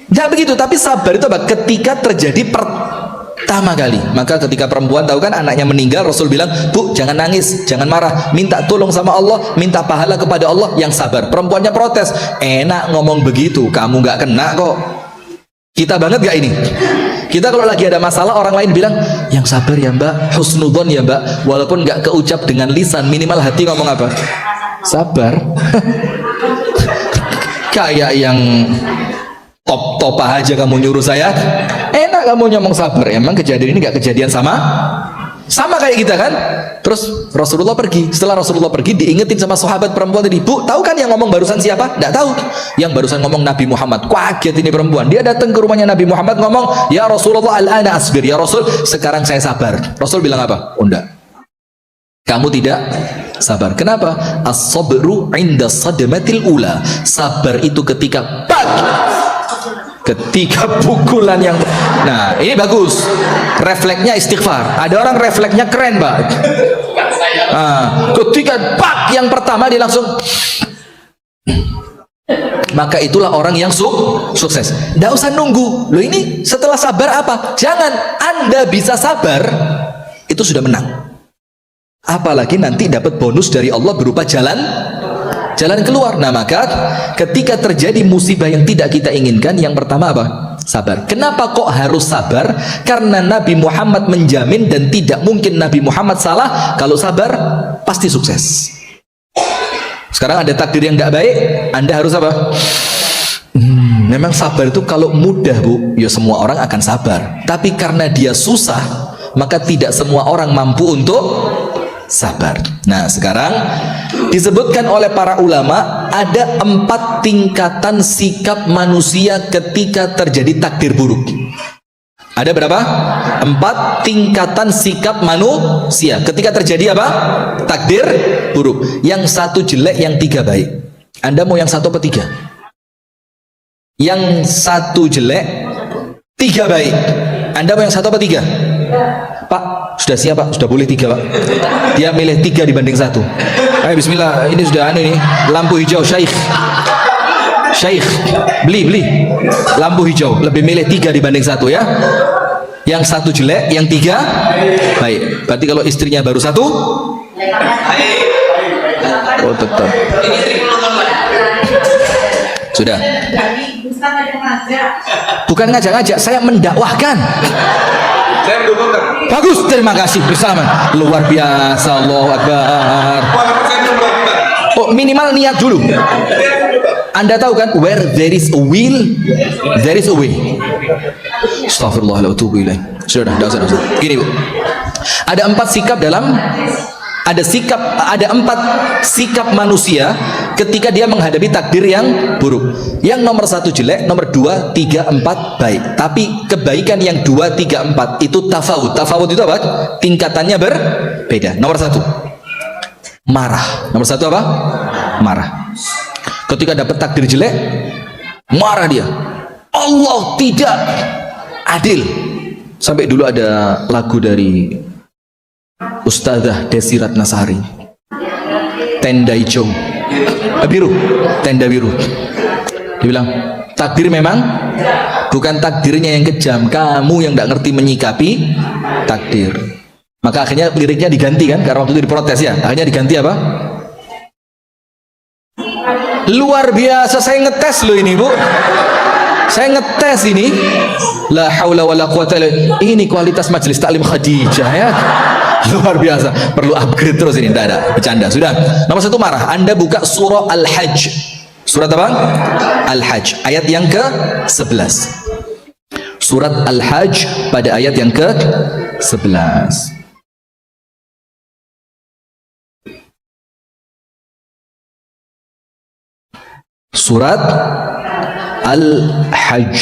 [SPEAKER 1] Tidak begitu, tapi sabar itu apa? Ketika terjadi pertama kali. Maka ketika perempuan tahu kan anaknya meninggal, Rasul bilang, bu jangan nangis, jangan marah, minta tolong sama Allah, minta pahala kepada Allah, yang sabar. Perempuannya protes, enak ngomong begitu, kamu nggak kena kok. Kita banget gak ini? Kita kalau lagi ada masalah, orang lain bilang, yang sabar ya mbak, husnudon ya mbak, walaupun nggak keucap dengan lisan, minimal hati ngomong apa? Sabar. Kayak yang top aja kamu nyuruh saya, enak kamu ngomong sabar. Emang kejadian ini gak kejadian sama kayak kita kan? Terus Rasulullah pergi. Setelah Rasulullah pergi, diingetin sama sahabat perempuan tadi, bu tahu kan yang ngomong barusan siapa? Tidak tahu. Yang barusan ngomong Nabi Muhammad. Kaget ini perempuan, dia datang ke rumahnya Nabi Muhammad ngomong, ya Rasulullah al-ana asbir, ya Rasul sekarang saya sabar. Rasul bilang apa? Oh enggak, kamu tidak sabar. Kenapa? As-sabru inda sadmatil ula. Sabar itu ketika ketika pukulan yang, nah ini bagus, refleksnya istighfar. Ada orang refleksnya keren mbak, ketika yang pertama dia langsung, maka itulah orang yang sukses. Tidak usah nunggu. Loh ini setelah sabar apa? Jangan, Anda bisa sabar itu sudah menang. apalagi nanti dapat bonus dari Allah berupa jalan keluar. Nah, maka ketika terjadi musibah yang tidak kita inginkan, yang pertama apa? Sabar. Kenapa kok harus sabar? Karena Nabi Muhammad menjamin, dan tidak mungkin Nabi Muhammad salah, kalau sabar pasti sukses. Sekarang ada takdir yang tidak baik, Anda harus apa? Memang sabar itu kalau mudah, Bu, ya semua orang akan sabar. Tapi karena dia susah, maka tidak semua orang mampu untuk sabar. Nah, sekarang disebutkan oleh para ulama ada 4 tingkatan sikap manusia ketika terjadi takdir buruk. Ada berapa? 4 tingkatan sikap manusia ketika terjadi apa? Takdir buruk. Yang 1 jelek, yang 3 baik. Anda mau yang 1 apa 3? Yang 1 jelek, 3 baik. Anda mau yang 1 apa 3? Pak, sudah siap Pak? Sudah boleh 3 Pak? Dia milih 3 dibanding 1. Ayo bismillah, ini sudah ini lampu hijau Syekh. Beli lampu hijau, lebih milih 3 dibanding 1 ya. Yang 1 jelek, yang 3 baik. Berarti kalau istrinya baru 1, oh tetap. Sudah. Bukan ngajak-ngajak, saya mendakwahkan.
[SPEAKER 2] Saya mendukungkan.
[SPEAKER 1] Bagus, terima kasih. Bersama. Luar biasa, Allahu Akbar. Oh, minimal niat dulu. Anda tahu kan, where there is a will, there is a way. Astagfirullahaladzim. Sudah, tidak usah. Gini, Bu. Ada 4 sikap dalam ada 4 sikap manusia ketika dia menghadapi takdir yang buruk. Yang nomor 1 jelek, nomor 2, 3, 4 baik. Tapi kebaikan yang 2, 3, 4 itu tafawud. Tafawud itu apa? Tingkatannya berbeda. Nomor 1 marah. Nomor 1 apa? Marah. Ketika dapat takdir jelek, marah dia. Allah tidak adil. Sampai dulu ada lagu dari Ustazah Desi Ratnasari, tenda hijau, biru, tenda biru. Dia bilang, takdir memang bukan takdirnya yang kejam, kamu yang tidak ngerti menyikapi takdir. Maka akhirnya liriknya diganti kan, karena waktu itu diprotes ya. Akhirnya diganti apa? Luar biasa, saya ngetes loh ini, Bu. Saya ngetes ini. La haula wala quwata illa. Ini kualitas majelis taklim Khadijah ya. Luar biasa, perlu upgrade terus ini. Tidak ada, bercanda. Sudah. Nomor 1 marah. Anda buka surah Al-Hajj. Surat apa? Al-Hajj. Ayat yang ke-11. Surat Al-Hajj pada ayat yang ke-11. Surat Al-Hajj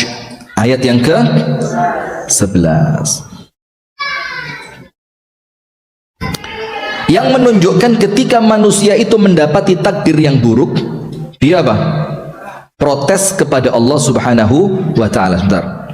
[SPEAKER 1] ayat yang ke-11. Yang menunjukkan ketika manusia itu mendapati takdir yang buruk, dia apa? Protes kepada Allah Subhanahu wa taala. Sebentar.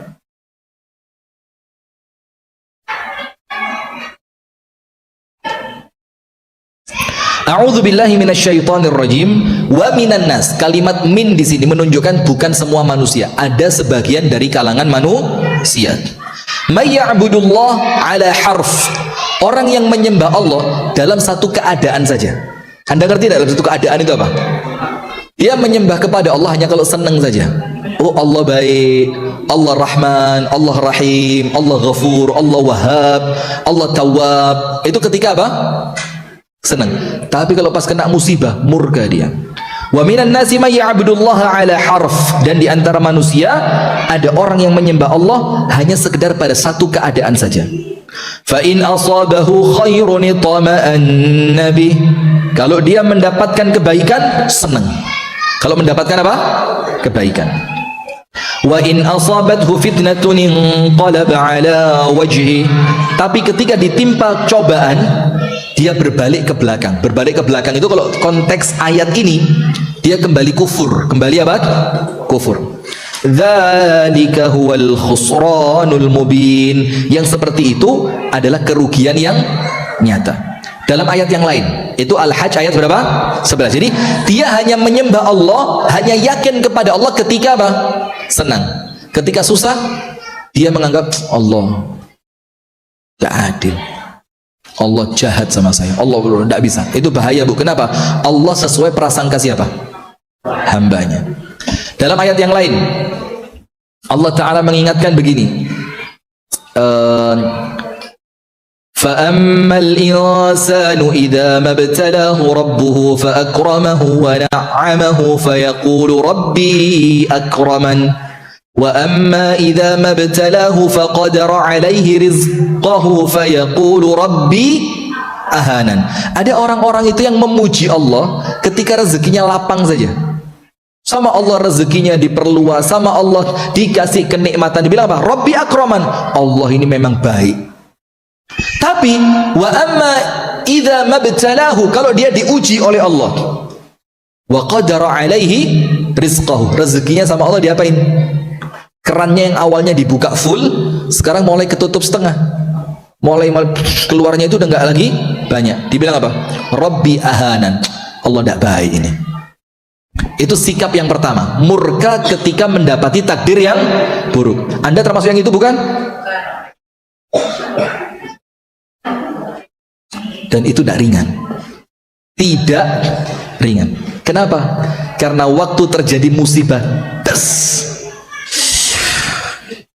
[SPEAKER 1] A'udzu billahi minasyaitonir rajim wa minan nas. Kalimat min di sini menunjukkan bukan semua manusia, ada sebagian dari kalangan manusia. May ya'budullah ala harf. Orang yang menyembah Allah dalam satu keadaan saja. Anda ngerti tidak dalam satu keadaan itu apa? Dia menyembah kepada Allah hanya kalau senang saja. Oh, Allah baik, Allah Rahman, Allah Rahim, Allah Ghafur, Allah Wahhab, Allah Tawwab. Itu ketika apa? Senang. Tapi kalau pas kena musibah, murka dia. Wa minan nasi may ya'budullaha ala harf. Dan di antara manusia ada orang yang menyembah Allah hanya sekedar pada satu keadaan saja. Fa in asabahu khairun itama'anna bih. Kalau dia mendapatkan kebaikan, senang. Kalau mendapatkan apa? Kebaikan. Wa in asabathu fitnatun inqalaba ala wajhi. Tapi ketika ditimpa cobaan, dia berbalik ke belakang. Berbalik ke belakang itu kalau konteks ayat ini, dia kembali kufur. Kembali apa? Kufur. Dzalika huwal khusranul mubin. Yang seperti itu adalah kerugian yang nyata. Dalam ayat yang lain, itu Al-Hajj ayat berapa? 11. Jadi dia hanya menyembah Allah, hanya yakin kepada Allah ketika apa? Senang. Ketika susah, dia menganggap Allah tidak adil. Allah jahat sama saya, Allah tidak bisa. Itu bahaya Bu. Kenapa? Allah sesuai prasangka siapa? Hambanya. Dalam ayat yang lain Allah Ta'ala mengingatkan begini, فَأَمَّا الْإِنسَانُ إِذَا مَا ابْتَلَاهُ رَبُّهُ فَأَكْرَمَهُ وَنَعَّمَهُ فَيَقُولُ رَبِّي أَكْرَمَنِ وَأَمَّا إِذَا مَا ابْتَلَاهُ فَقَدَرَ عَلَيْهِ رِزْقَهُ فَيَقُولُ رَبِّي أَهَانَنِ. Ada orang-orang itu yang memuji Allah ketika rezekinya lapang saja. Sama Allah rezekinya diperluas, sama Allah dikasih kenikmatan, dibilang apa? Rabbi akraman, Allah ini memang baik. Tapi wa amma idza mabtalahu, kalau dia diuji oleh Allah, wa qadara alaihi rizqahu, rezekinya sama Allah diapain? Kerannya yang awalnya dibuka full, sekarang mulai ketutup setengah, mulai keluarnya itu udah nggak lagi banyak. Dibilang apa? Rabbi ahanan, Allah tidak baik ini. Itu sikap yang pertama, murka ketika mendapati takdir yang buruk. Anda termasuk yang itu bukan? Dan itu tidak ringan, tidak ringan. Kenapa? Karena waktu terjadi musibah,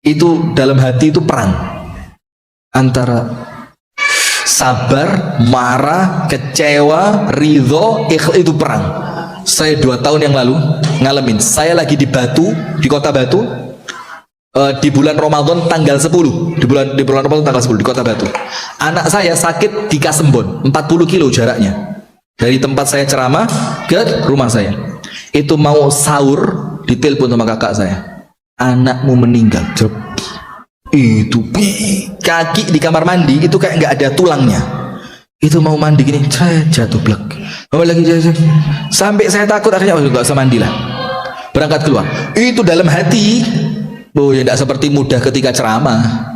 [SPEAKER 1] itu dalam hati itu perang antara sabar, marah, kecewa, ridho, ikhlas, itu perang. Saya 2 tahun yang lalu ngalamin, saya lagi di Batu, di kota Batu, di bulan Ramadan tanggal 10, di bulan Ramadan tanggal 10 di kota Batu. Anak saya sakit di Kasembon, 40 kilo jaraknya dari tempat saya ceramah ke rumah saya. Itu mau sahur, ditelepon sama kakak saya, anakmu meninggal. Itu kaki di kamar mandi itu kayak nggak ada tulangnya. Itu mau mandi gini, jatuh blek. Mau lagi jatuh. Sampai saya takut akhirnya nggak usah mandi lah. Berangkat keluar. Itu dalam hati, ya tidak seperti mudah ketika ceramah.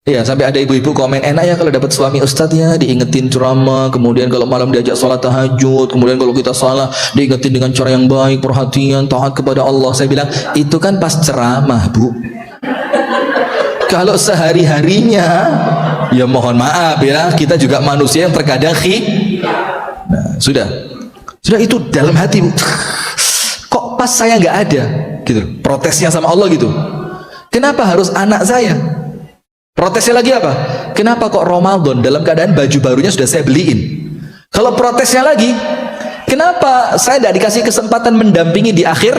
[SPEAKER 1] Iya, sampai ada ibu-ibu komen, enak ya kalau dapat suami ustadz ya, diingetin ceramah, kemudian kalau malam diajak sholat tahajud, kemudian kalau kita salah diingetin dengan cara yang baik, perhatian, taat kepada Allah. Saya bilang, itu kan pas ceramah Bu. Kalau sehari-harinya, ya mohon maaf ya, kita juga manusia yang terkadang nah, sudah itu dalam hati Bu. Kok pas saya nggak ada, gitu, protesnya sama Allah gitu. Kenapa harus anak saya? Protesnya lagi apa? Kenapa kok Ramadan dalam keadaan baju barunya sudah saya beliin? Kalau protesnya lagi, kenapa saya tidak dikasih kesempatan mendampingi di akhir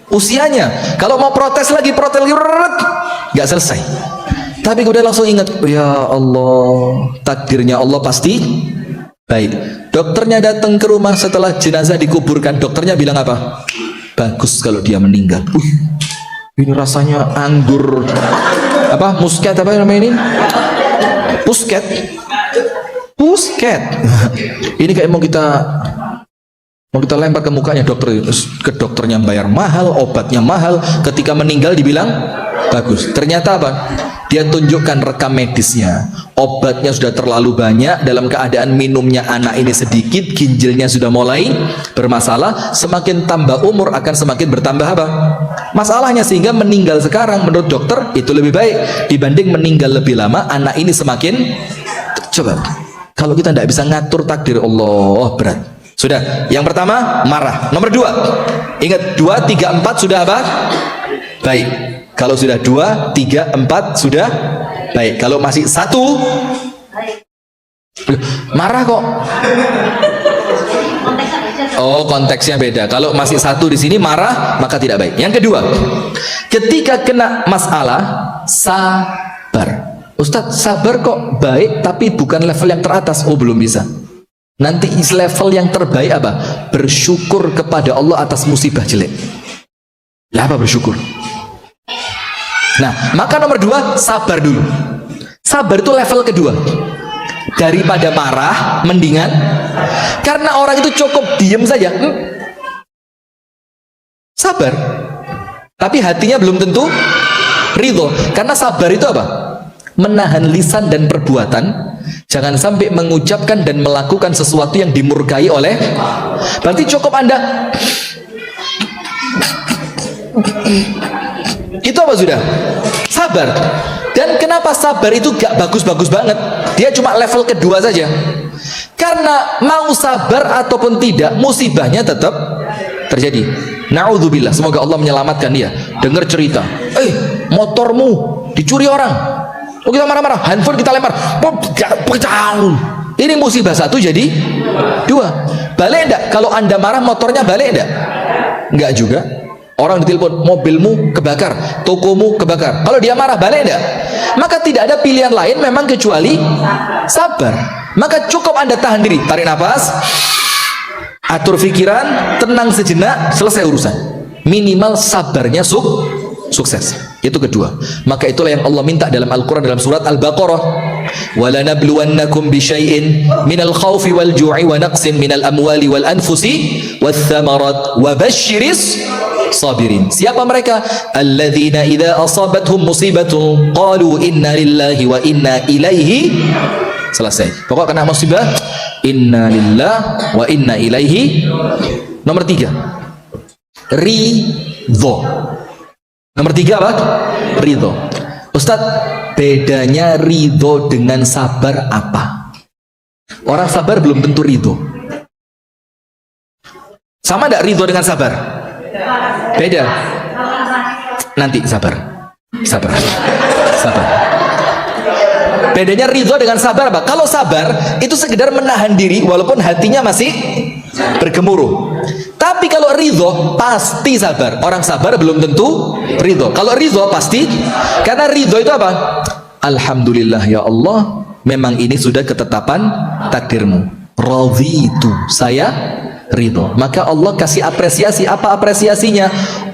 [SPEAKER 1] usianya? Kalau mau protes lagi, nggak selesai. Tapi kemudian langsung ingat, ya Allah, takdirnya Allah pasti baik. Dokternya datang ke rumah setelah jenazah dikuburkan, dokternya bilang apa? Bagus kalau dia meninggal. Ini rasanya anggur apa, musket apa namanya ini, pusket ini kayak mau kita lempar ke mukanya dokter. Ke dokternya bayar mahal, obatnya mahal, ketika meninggal dibilang bagus. Ternyata apa? Dia tunjukkan rekam medisnya, obatnya sudah terlalu banyak, dalam keadaan minumnya anak ini sedikit, ginjalnya sudah mulai bermasalah, semakin tambah umur akan semakin bertambah apa? Masalahnya, sehingga meninggal sekarang menurut dokter itu lebih baik dibanding meninggal lebih lama. Anak ini semakin, coba kalau kita tidak bisa ngatur takdir Allah, berat. Sudah, yang pertama marah. Nomor 2, ingat 2, 3, 4 sudah apa? Baik. Kalau sudah 2, 3, 4 sudah baik. Kalau masih 1, marah kok. Oh, konteksnya beda. Kalau masih 1 di sini marah, maka tidak baik. Yang kedua, ketika kena masalah, sabar. Ustadz, sabar kok baik, tapi bukan level yang teratas. Oh, belum bisa. Nanti level yang terbaik apa? Bersyukur kepada Allah atas musibah jelek. Lah apa bersyukur? Nah, maka nomor 2, sabar dulu. Sabar itu level kedua. Daripada marah, mendingan. Karena orang itu cukup diem saja, sabar. Tapi hatinya belum tentu ridho. Karena sabar itu apa? Menahan lisan dan perbuatan. Jangan sampai mengucapkan dan melakukan sesuatu yang dimurkai oleh. Berarti cukup Anda itu apa sudah? Sabar. Dan kenapa sabar itu gak bagus-bagus banget? dia cuma level kedua saja. Karena mau sabar ataupun tidak, musibahnya tetap terjadi. Na'udzubillah, semoga Allah menyelamatkan dia. Dengar cerita, motormu dicuri orang, kita marah-marah, handphone kita lempar, ini musibah satu jadi dua. Balik enggak? Kalau anda marah motornya balik enggak? Enggak juga. Orang ditelepon, mobilmu kebakar, tokomu kebakar. Kalau dia marah balik enggak? Maka tidak ada pilihan lain memang kecuali sabar. Maka cukup anda tahan diri, tarik nafas, atur pikiran, tenang sejenak, selesai urusan. Minimal sabarnya sukses. Itu kedua. Maka itulah yang Allah minta dalam Al-Quran dalam surat Al-Baqarah. وَلَنَبْلُوَنَّكُمْ بِشَيْءٍ مِنَ الْخَوْفِ وَالْجُوعِ وَنَقْصٍ مِنَ الْأَمْوَالِ وَالْأَنْفُسِ وَالثَّمَرَاتِ وَبَشِّرِ الصَّابِرِينَ. Siapa mereka? الَّذِينَ إِذَا أَصَابَتْهُمْ مُصِيبَةٌ قَالُوا إِنَّا لِلَّهِ وَإِنَّا إِلَيْهِ. Selesai. Pokok kena musibah, inna lillah wa inna ilaihi. Nomor 3, ridho. Nomor 3 apa? Ridho. Ustadz, bedanya ridho dengan sabar apa? Orang sabar belum tentu ridho. Sama enggak ridho dengan sabar? Beda. Nanti sabar. Bedanya ridho dengan sabar apa? Kalau sabar itu sekedar menahan diri walaupun hatinya masih bergemuruh. Tapi kalau ridho pasti sabar. Orang sabar belum tentu ridho. Kalau ridho pasti, karena ridho itu apa? Alhamdulillah ya Allah, memang ini sudah ketetapan takdirmu. Radhitu, saya ridho. Maka Allah kasih apresiasi. Apa apresiasinya?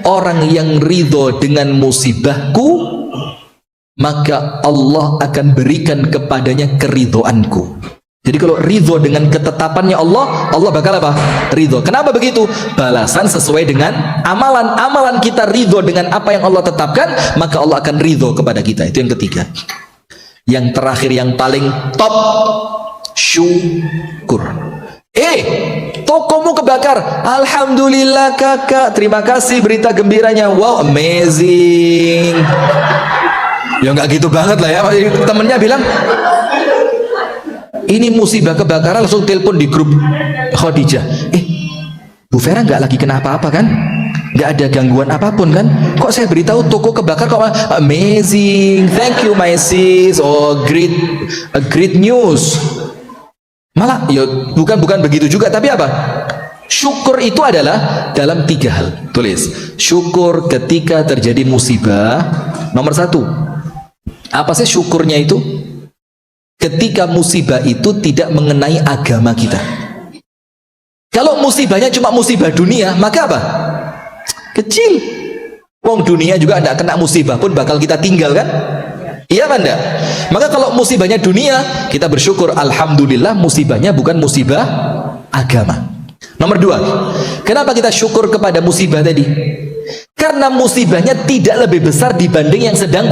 [SPEAKER 1] Orang yang ridho dengan musibahku, maka Allah akan berikan kepadanya keridhoanku. Jadi kalau ridho dengan ketetapannya Allah, Allah bakal apa? Ridho. Kenapa begitu? Balasan sesuai dengan amalan. Amalan kita ridho dengan apa yang Allah tetapkan, maka Allah akan ridho kepada kita. Itu yang ketiga. Yang terakhir, yang paling top, syukur. Tokomu kebakar, alhamdulillah kakak, terima kasih berita gembiranya. Wow, amazing. Ya nggak gitu banget lah ya. Temennya bilang ini musibah kebakaran, langsung telepon di grup Khadijah. Bu Vera nggak lagi kena apa-apa kan? Nggak ada gangguan apapun kan? Kok saya beritahu toko kebakar kok amazing, thank you my sis. Oh, great news. Malah ya bukan begitu juga, tapi apa? Syukur itu adalah dalam 3 hal. Tulis, syukur ketika terjadi musibah. Nomor 1, apa sih syukurnya itu? Ketika musibah itu tidak mengenai agama kita. Kalau musibahnya cuma musibah dunia, maka apa? Kecil. Wong dunia juga tidak kena musibah pun bakal kita tinggal kan? Iya apa enggak? Maka kalau musibahnya dunia, kita bersyukur, alhamdulillah musibahnya bukan musibah agama. Nomor 2, kenapa kita syukur kepada musibah tadi? Karena musibahnya tidak lebih besar dibanding yang sedang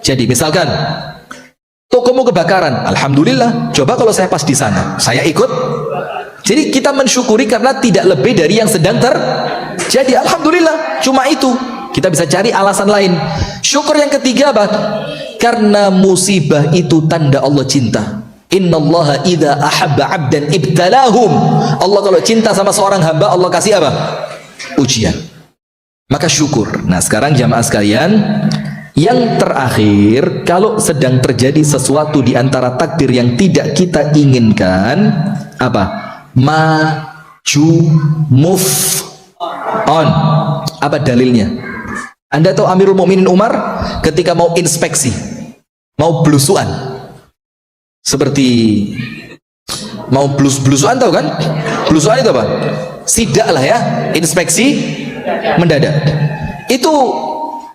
[SPEAKER 1] jadi. Misalkan tokomu kebakaran, alhamdulillah. Coba kalau saya pas di sana, saya ikut. Jadi kita mensyukuri karena tidak lebih dari yang sedang terjadi. Alhamdulillah, cuma itu. Kita bisa cari alasan lain. Syukur yang ketiga apa? Karena musibah itu tanda Allah cinta. Innallaha idza ahabba 'abdan ibtalahum. Allah kalau cinta sama seorang hamba, Allah kasih apa? Ujian. Maka syukur. Nah, sekarang jamaah sekalian, yang terakhir, kalau sedang terjadi sesuatu di antara takdir yang tidak kita inginkan, apa? Maju, move on. Apa dalilnya? Anda tahu Amirul Mukminin Umar ketika mau inspeksi, mau belusuan, seperti mau belusuan, tahu kan? Belusuan itu apa? Sidak lah ya, inspeksi mendadak. Itu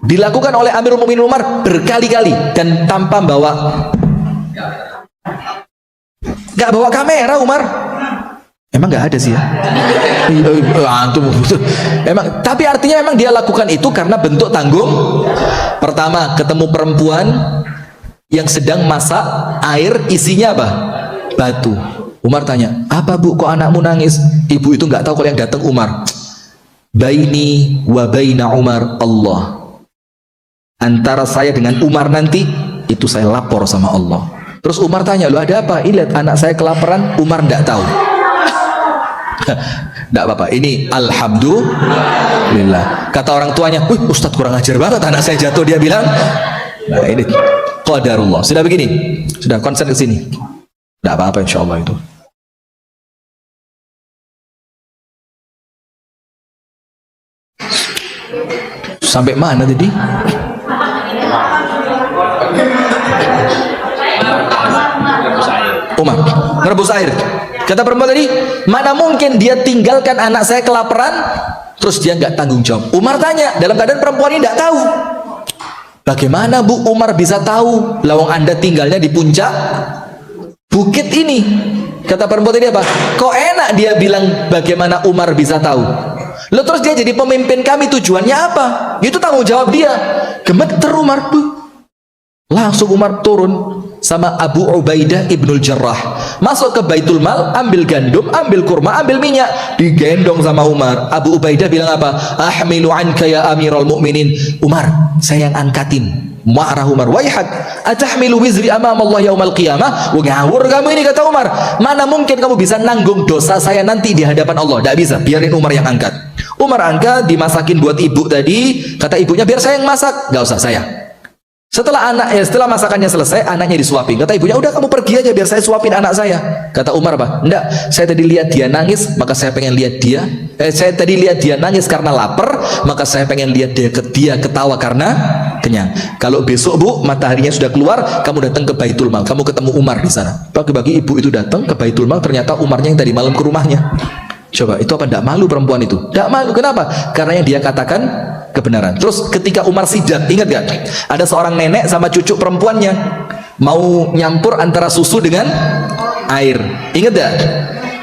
[SPEAKER 1] dilakukan oleh Amirul Mukminin Umar berkali-kali dan tanpa nggak bawa kamera. Umar emang nggak ada sih ya. Emang, tapi artinya memang dia lakukan itu karena bentuk tanggung. Pertama, ketemu perempuan yang sedang masak air, isinya apa? Batu. Umar tanya, apa bu, kok anakmu nangis? Ibu itu nggak tahu kalau yang datang Umar. Baini wa baina Umar Allah. Antara saya dengan Umar nanti, itu saya lapor sama Allah. Terus Umar tanya, "Lu ada apa?" "Lihat anak saya kelaparan." Umar tidak tahu. Tidak apa-apa, ini alhamdulillah. Kata orang tuanya, "Wih, Ustadz kurang ajar banget, anak saya jatuh." Dia bilang, nah ini qadarullah. Sudah begini, sudah konsen ke sini. Tidak apa-apa insyaallah itu. Sampai mana tadi? Umar merebus air. Kata perempuan tadi, "Mana mungkin dia tinggalkan anak saya kelaparan terus dia nggak tanggung jawab." Umar tanya, dalam keadaan perempuan ini tidak tahu. "Bagaimana Bu Umar bisa tahu? Lawang Anda tinggalnya di puncak bukit ini." Kata perempuan tadi apa? "Kok enak dia bilang bagaimana Umar bisa tahu? Lo terus dia jadi pemimpin kami, tujuannya apa? Itu tanggung jawab dia." Gemeter Umar. Langsung Umar turun sama Abu Ubaidah Ibnul Jarrah, masuk ke Baitul Mal, ambil gandum, ambil kurma, ambil minyak, digendong sama Umar. Abu Ubaidah bilang apa? "Ahmilu anka ya Amirul Mukminin." "Umar, saya yang angkatin." Marah Umar, "Waihak, atahmilu wizri amam Allah yaumal qiyamah?" Ngawur kamu ini, kata Umar. "Mana mungkin kamu bisa nanggung dosa saya nanti di hadapan Allah?" Tidak bisa, biarin Umar yang angkat. Umar angkat, dimasakin buat ibu tadi. Kata ibunya, "Biar saya yang masak." "Gak usah, saya." Setelah masakannya selesai, anaknya disuapin. Kata ibunya, "Udah kamu pergi aja, biar saya suapin anak saya." Kata Umar apa? "Enggak, saya tadi lihat dia nangis, maka saya pengen lihat dia. Saya tadi lihat dia nangis karena lapar, maka saya pengen lihat dia ketawa karena kenyang. Kalau besok Bu, mataharinya sudah keluar, kamu datang ke Baitul Mal, kamu ketemu Umar di sana." Pagi-pagi ibu itu datang ke Baitul Mal, ternyata Umarnya yang tadi malam ke rumahnya. Coba, itu apa? Tidak malu perempuan itu? Tidak malu. Kenapa? Karena yang dia katakan kebenaran. Terus ketika Umar sidak, ingat gak? Ada seorang nenek sama cucu perempuannya mau nyampur antara susu dengan air. Ingat gak?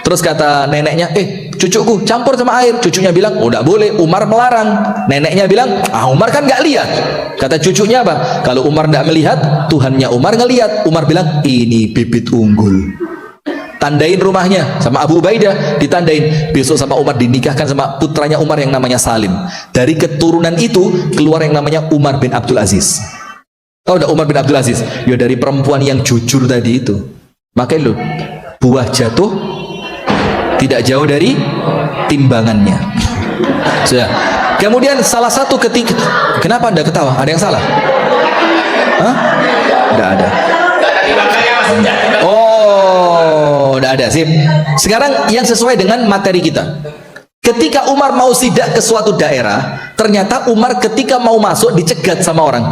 [SPEAKER 1] Terus kata neneknya, "Cucuku campur sama air." Cucunya bilang, "Oh tidak boleh, Umar melarang." Neneknya bilang, "Umar kan gak lihat." Kata cucunya apa? "Kalau Umar tidak melihat, Tuhannya Umar ngelihat." Umar bilang, "Ini bibit unggul." Tandain rumahnya sama Abu Ubaidah, ditandain. Besok sama Umar dinikahkan sama putranya Umar yang namanya Salim. Dari keturunan itu keluar yang namanya Umar bin Abdul Aziz. Tahu enggak Umar bin Abdul Aziz? Ya dari perempuan yang jujur tadi itu. Makanya lo, buah jatuh tidak jauh dari timbangannya. Sudah. Kemudian salah satu ketika, kenapa Anda ketawa? Ada yang salah? Hah? Tidak ada. Oh, tidak ada. Sip. Sekarang yang sesuai dengan materi kita. Ketika Umar mau sidak ke suatu daerah, ternyata Umar ketika mau masuk dicegat sama orang.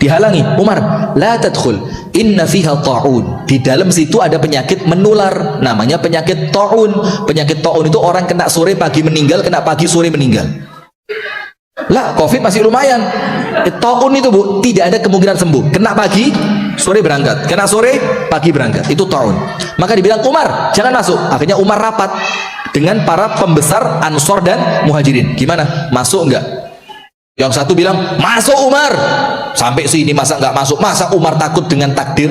[SPEAKER 1] Dihalangi. "Umar, la tadkhul, inna fiha ta'un." Di dalam situ ada penyakit menular, namanya penyakit ta'un. Penyakit ta'un itu orang kena sore pagi meninggal, kena pagi sore meninggal. Lah, Covid masih lumayan. Ta'un itu Bu, tidak ada kemungkinan sembuh. Kena pagi, sore berangkat. Kena sore, pagi berangkat. Itu ta'un. Maka dibilang, "Umar, jangan masuk." Akhirnya Umar rapat dengan para pembesar Ansor dan Muhajirin. Gimana? Masuk enggak? Yang satu bilang, "Masuk Umar." Sampai sini masa enggak masuk? Masa Umar takut dengan takdir?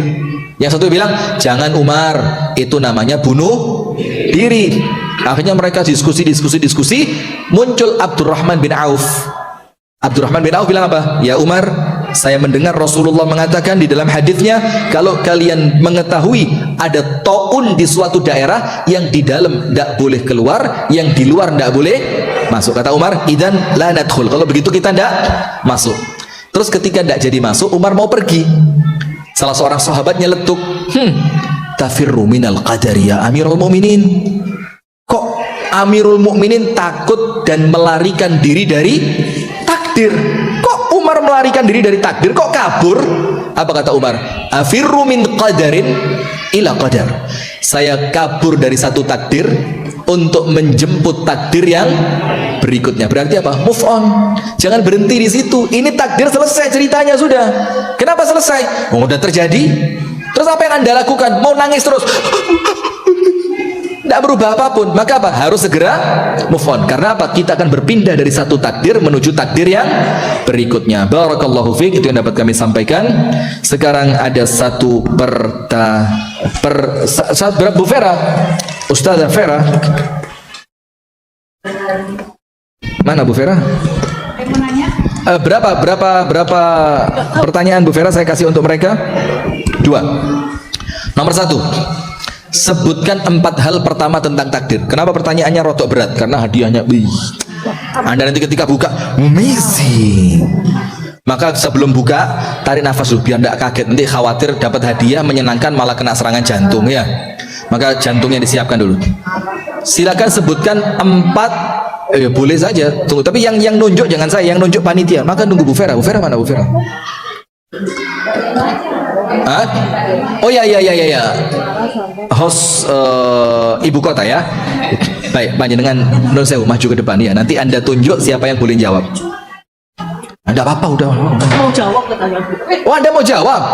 [SPEAKER 1] Yang satu bilang, "Jangan Umar, itu namanya bunuh diri." Akhirnya mereka diskusi, muncul Abdurrahman bin Auf. Abdurrahman bin Auf bilang apa? "Ya Umar, saya mendengar Rasulullah mengatakan di dalam hadisnya, kalau kalian mengetahui ada taun di suatu daerah, yang di dalam tidak boleh keluar, yang di luar tidak boleh masuk." Kata Umar, "Idzan la nadkhul." Kalau begitu kita tidak masuk. Terus ketika tidak jadi masuk, Umar mau pergi. Salah seorang sahabatnya letuk, "Tafirru minal qadari ya Amirul Mukminin." Kok Amirul Mukminin takut dan melarikan diri dari takdir? Kok Umar melarikan diri dari takdir? Kok kabur? Apa kata Umar? "Afirru min qadarin ila qadar." Saya kabur dari satu takdir untuk menjemput takdir yang berikutnya. Berarti apa? Move on. Jangan berhenti di situ. Ini takdir selesai ceritanya sudah. Kenapa selesai? Oh, udah terjadi. Terus apa yang Anda lakukan? Mau nangis terus? Tidak berubah apapun. Maka apa? Harus segera move on. Karena apa? Kita akan berpindah dari satu takdir menuju takdir yang berikutnya. Barakallahu fiik. Itu yang dapat kami sampaikan. Sekarang ada satu Bu Vera, Ustazah Vera. Mana Bu Vera? Berapa pertanyaan Bu Vera saya kasih untuk mereka? 2. Nomor 1, sebutkan 4 hal pertama tentang takdir. Kenapa pertanyaannya rotok berat? Karena hadiahnya, Anda nanti ketika buka, amazing. Maka sebelum buka, tarik nafas dulu biar tidak kaget. Nanti khawatir dapat hadiah menyenangkan malah kena serangan jantung ya. Maka jantungnya disiapkan dulu. Silakan sebutkan 4. Boleh saja. Tunggu. Tapi yang nunjuk jangan saya, yang nunjuk panitia. Maka nunggu Bu Vera. Bu Vera mana Bu Vera? Hah? Oh ya. Host ibu kota ya. Baik, panjenengan Nur Sewu maju ke depan ya. Nanti Anda tunjuk siapa yang boleh jawab. Anda apa udah
[SPEAKER 3] Mau jawab katanya.
[SPEAKER 1] Oh, Anda mau jawab?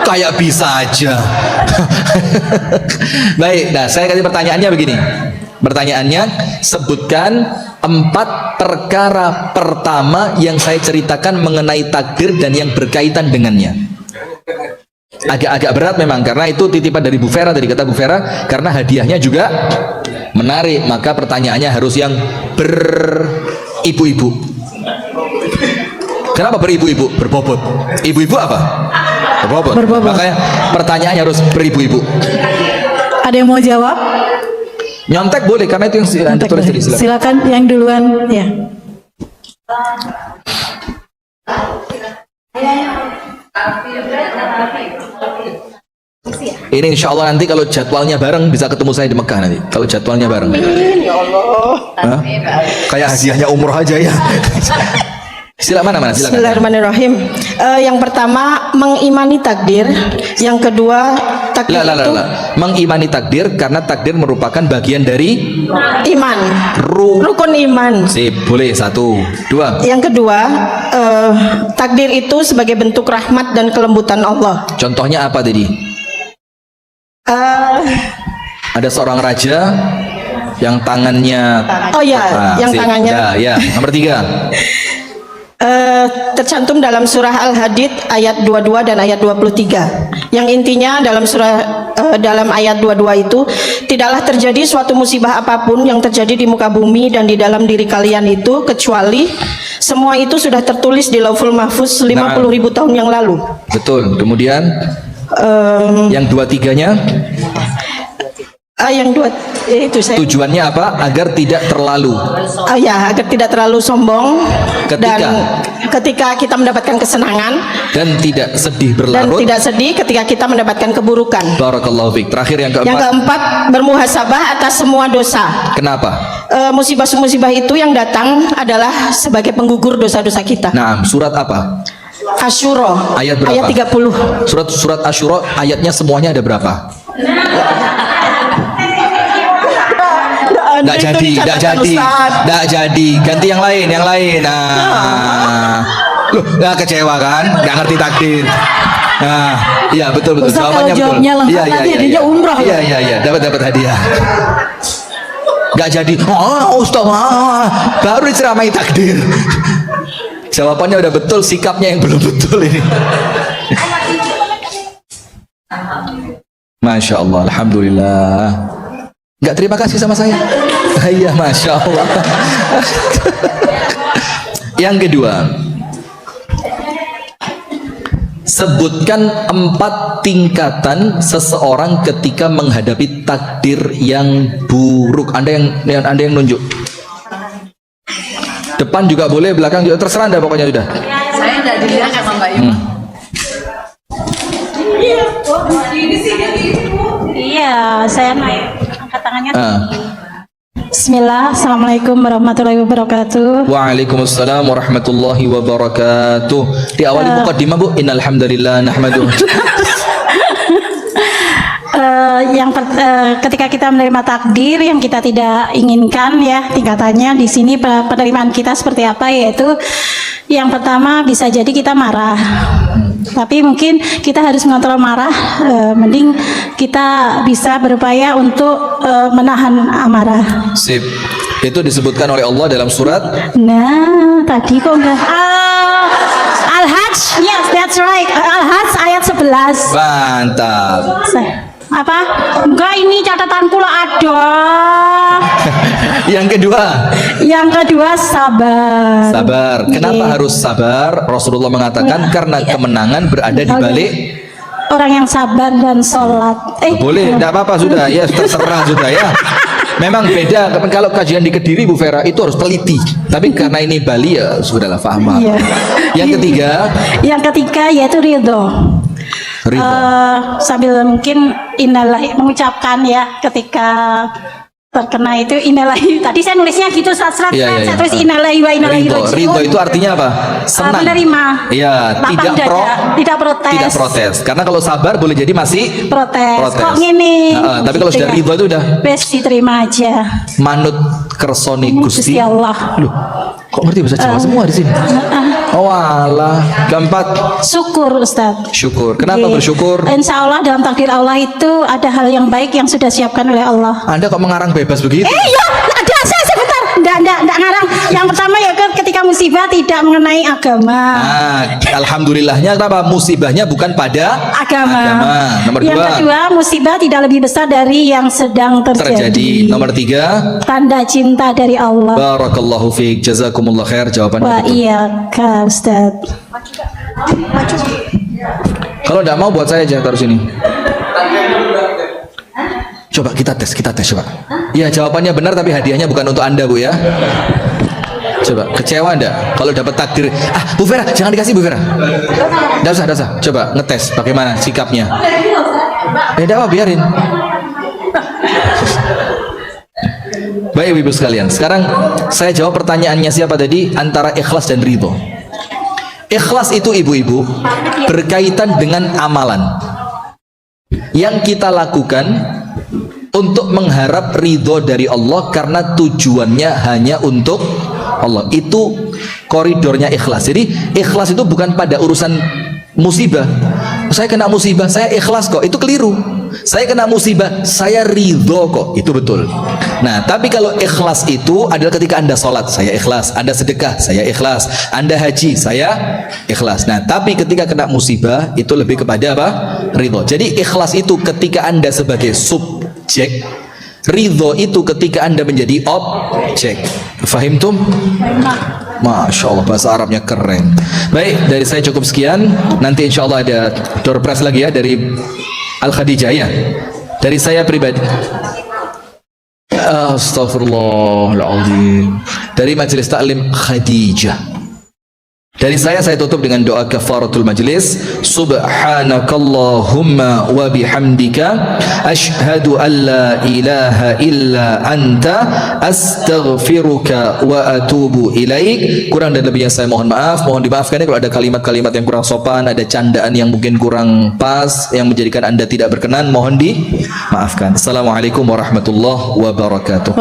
[SPEAKER 1] Kayak bisa aja. Baik, nah saya kasih pertanyaannya begini. Pertanyaannya, sebutkan 4 perkara pertama yang saya ceritakan mengenai takdir dan yang berkaitan dengannya. Agak berat memang karena itu titipan dari Bu Vera, tadi kata Bu Vera, karena hadiahnya juga menarik, maka pertanyaannya harus yang beribu-ibu. Kenapa beribu-ibu? Berbobot. Ibu-ibu apa? Berbobot. Makanya pertanyaannya harus beribu-ibu.
[SPEAKER 3] Ada yang mau jawab?
[SPEAKER 1] Nyontek boleh karena itu yang Anda tulis tadi.
[SPEAKER 3] Silakan yang duluan ya.
[SPEAKER 1] Ini insya Allah nanti kalau jadwalnya bareng bisa ketemu saya di Mekah nanti. Kalau jadwalnya bareng.
[SPEAKER 3] Ya Allah.
[SPEAKER 1] Hah? Kayak hadiahnya umroh aja ya. Silakan mana? Silakan.
[SPEAKER 3] Bismillahirrahmanirrahim. Yang pertama mengimani takdir, yang kedua takdir itu
[SPEAKER 1] mengimani takdir karena takdir merupakan bagian dari
[SPEAKER 3] iman, rukun iman.
[SPEAKER 1] Sip, boleh 1, 2.
[SPEAKER 3] Yang kedua takdir itu sebagai bentuk rahmat dan kelembutan Allah.
[SPEAKER 1] Contohnya apa tadi? Ada seorang raja yang tangannya
[SPEAKER 3] tangannya.
[SPEAKER 1] Ya. Nomor 3.
[SPEAKER 3] Tercantum dalam surah Al-Hadid ayat 22 dan ayat 23. Yang intinya dalam ayat 22 itu, tidaklah terjadi suatu musibah apapun yang terjadi di muka bumi dan di dalam diri kalian itu kecuali semua itu sudah tertulis di Lauhul Mahfuz 50.000 tahun yang lalu. Betul.
[SPEAKER 1] Kemudian yang 2-3-nya
[SPEAKER 3] yang dua itu saya
[SPEAKER 1] tujuannya apa? Agar tidak terlalu
[SPEAKER 3] agar tidak terlalu sombong ketika kita mendapatkan kesenangan
[SPEAKER 1] dan tidak sedih berlarut
[SPEAKER 3] dan tidak sedih ketika kita mendapatkan keburukan.
[SPEAKER 1] Barakallahu fiik. Terakhir yang
[SPEAKER 3] keempat bermuhasabah atas semua dosa.
[SPEAKER 1] Kenapa?
[SPEAKER 3] Musibah-musibah itu yang datang adalah sebagai penggugur dosa-dosa kita.
[SPEAKER 1] Nah, surat apa?
[SPEAKER 3] Asyura
[SPEAKER 1] ayat berapa?
[SPEAKER 3] Ayat 30.
[SPEAKER 1] Surat Asyura ayatnya semuanya ada berapa? Nggak jadi, ganti yang lain. Loh, nggak kecewa kan? Nggak ngerti takdir. Nah, iya betul. Jawabannya betul. Iya.
[SPEAKER 3] Umroh.
[SPEAKER 1] Iya, dapat hadiah. Nggak jadi. Ustaz, baru diceramai takdir. Jawabannya udah betul, sikapnya yang belum betul ini. Masya Allah, alhamdulillah. Nggak terima kasih sama saya. Iya, Masya Allah. Yang kedua, sebutkan 4 tingkatan seseorang ketika menghadapi takdir yang buruk. Anda yang nunjuk. Depan juga boleh, belakang juga, terserah Anda pokoknya sudah.
[SPEAKER 4] Saya tidak dilihat sama Mbak Ima.
[SPEAKER 3] Iya, saya angkat tangannya. Bismillah, Assalamualaikum warahmatullahi wabarakatuh.
[SPEAKER 1] Waalaikumsalam warahmatullahi wabarakatuh. Di awal muqaddimah Bu, innal hamdalillah nahmaduhu.
[SPEAKER 3] Ketika kita menerima takdir yang kita tidak inginkan ya, tingkatannya di sini penerimaan kita seperti apa, yaitu yang pertama bisa jadi kita marah. Tapi mungkin kita harus mengontrol marah, mending kita bisa berupaya untuk menahan amarah.
[SPEAKER 1] Sip. Itu disebutkan oleh Allah dalam surat.
[SPEAKER 3] Nah, tadi kok enggak. Al-Hajj, yes, that's right. Al-Hajj ayat 11.
[SPEAKER 1] Mantap.
[SPEAKER 3] Apa? Enggak, ini catatanku lah ada.
[SPEAKER 1] Yang kedua sabar. Kenapa harus sabar? Rasulullah mengatakan karena kemenangan berada di balik
[SPEAKER 5] orang yang sabar dan sholat.
[SPEAKER 1] Boleh, tidak apa-apa sudah. Ya terserah sudah ya. Memang beda kalau kajian di Kediri Bu Vera itu harus teliti. Tapi karena ini Bali ya sudahlah paham.
[SPEAKER 5] Iya.
[SPEAKER 1] Yang ketiga,
[SPEAKER 5] Yang ketiga yaitu ridho.
[SPEAKER 1] ridho.
[SPEAKER 5] Sambil mungkin innalillahi mengucapkan ya ketika terkena itu innalillahi. Tadi saya nulisnya gitu serat-serat,
[SPEAKER 1] Iya, iya,
[SPEAKER 5] saya
[SPEAKER 1] iya.
[SPEAKER 5] tulis innalillahi wa inna ilaihi
[SPEAKER 1] Ridho.
[SPEAKER 5] raji'un.
[SPEAKER 1] Ridho itu artinya apa? Senang.
[SPEAKER 5] Menerima.
[SPEAKER 1] Iya,
[SPEAKER 5] Lapang
[SPEAKER 1] tidak
[SPEAKER 5] dada, tidak protes.
[SPEAKER 1] tidak protes. Karena kalau sabar boleh jadi masih
[SPEAKER 5] Protes. Kok gini?
[SPEAKER 1] Tapi kalau sudah ridho itu udah
[SPEAKER 5] Bes diterima aja.
[SPEAKER 1] manut kersoni Gusti.
[SPEAKER 5] Gusti Allah.
[SPEAKER 1] Loh, kok ngerti bahasa Jawa semua di sini? Oh alah. Keempat,
[SPEAKER 5] Syukur Ustaz.
[SPEAKER 1] syukur. Kenapa
[SPEAKER 5] Oke.
[SPEAKER 1] bersyukur?
[SPEAKER 5] Insya Allah dalam takdir Allah itu ada hal yang baik yang sudah siapkan oleh Allah.
[SPEAKER 1] Anda kok mengarang bebas begitu?
[SPEAKER 5] Iya, ada saya sebentar. Enggak ngarang. Yang pertama ya ketika musibah tidak mengenai agama.
[SPEAKER 1] Alhamdulillahnya kenapa? Musibahnya bukan pada
[SPEAKER 5] Agama.
[SPEAKER 1] Nomor
[SPEAKER 5] Yang
[SPEAKER 1] dua,
[SPEAKER 5] kedua, musibah tidak lebih besar dari yang sedang terjadi.
[SPEAKER 1] Nomor tiga,
[SPEAKER 5] Tanda cinta dari Allah.
[SPEAKER 1] barakallahu fiik, jazakumullah khair. Jawabannya
[SPEAKER 5] Wa
[SPEAKER 1] betul.
[SPEAKER 5] iya ka Ustaz.
[SPEAKER 1] Kalau tidak mau buat saya aja taruh sini. Coba kita tes coba. Ya jawabannya benar tapi hadiahnya bukan untuk Anda Bu ya. Coba kecewa Anda kalau dapat takdir. Bu Vera jangan dikasih Bu Vera. Tidak usah. Coba ngetes bagaimana sikapnya. Tidak apa biarin. Baik ibu sekalian. Sekarang saya jawab pertanyaannya siapa tadi antara ikhlas dan ridho. Ikhlas itu ibu-ibu berkaitan dengan amalan yang kita lakukan untuk mengharap ridho dari Allah karena tujuannya hanya untuk Allah. Itu koridornya ikhlas. Jadi ikhlas itu bukan pada urusan musibah. Saya kena musibah, saya ikhlas kok. Itu keliru. Saya kena musibah, saya ridho kok. Itu betul. Nah, tapi kalau ikhlas itu adalah ketika Anda sholat, saya ikhlas. Anda sedekah, saya ikhlas. Anda haji, saya ikhlas. Nah, tapi ketika kena musibah, itu lebih kepada apa? Ridho. Jadi ikhlas itu ketika Anda sebagai subjek, ridho itu ketika Anda menjadi objek. Fahim tum? Masya Allah bahasa Arabnya keren. Baik, dari saya cukup sekian. Nanti insya Allah ada door prize lagi ya dari Al-Khadijah ya. Dari saya pribadi. Astaghfirullahaladzim. Dari Majelis Taklim Khadijah. Dari saya tutup dengan doa kafaratul majlis. Subhanakallahumma wa bihamdika asyhadu an la ilaha illa anta astaghfiruka wa atubu ilaik. Kurang dan lebihnya saya mohon maaf. Mohon dimaafkan ya kalau ada kalimat-kalimat yang kurang sopan, ada candaan yang mungkin kurang pas yang menjadikan Anda tidak berkenan, mohon dimaafkan. Assalamualaikum warahmatullahi wabarakatuh.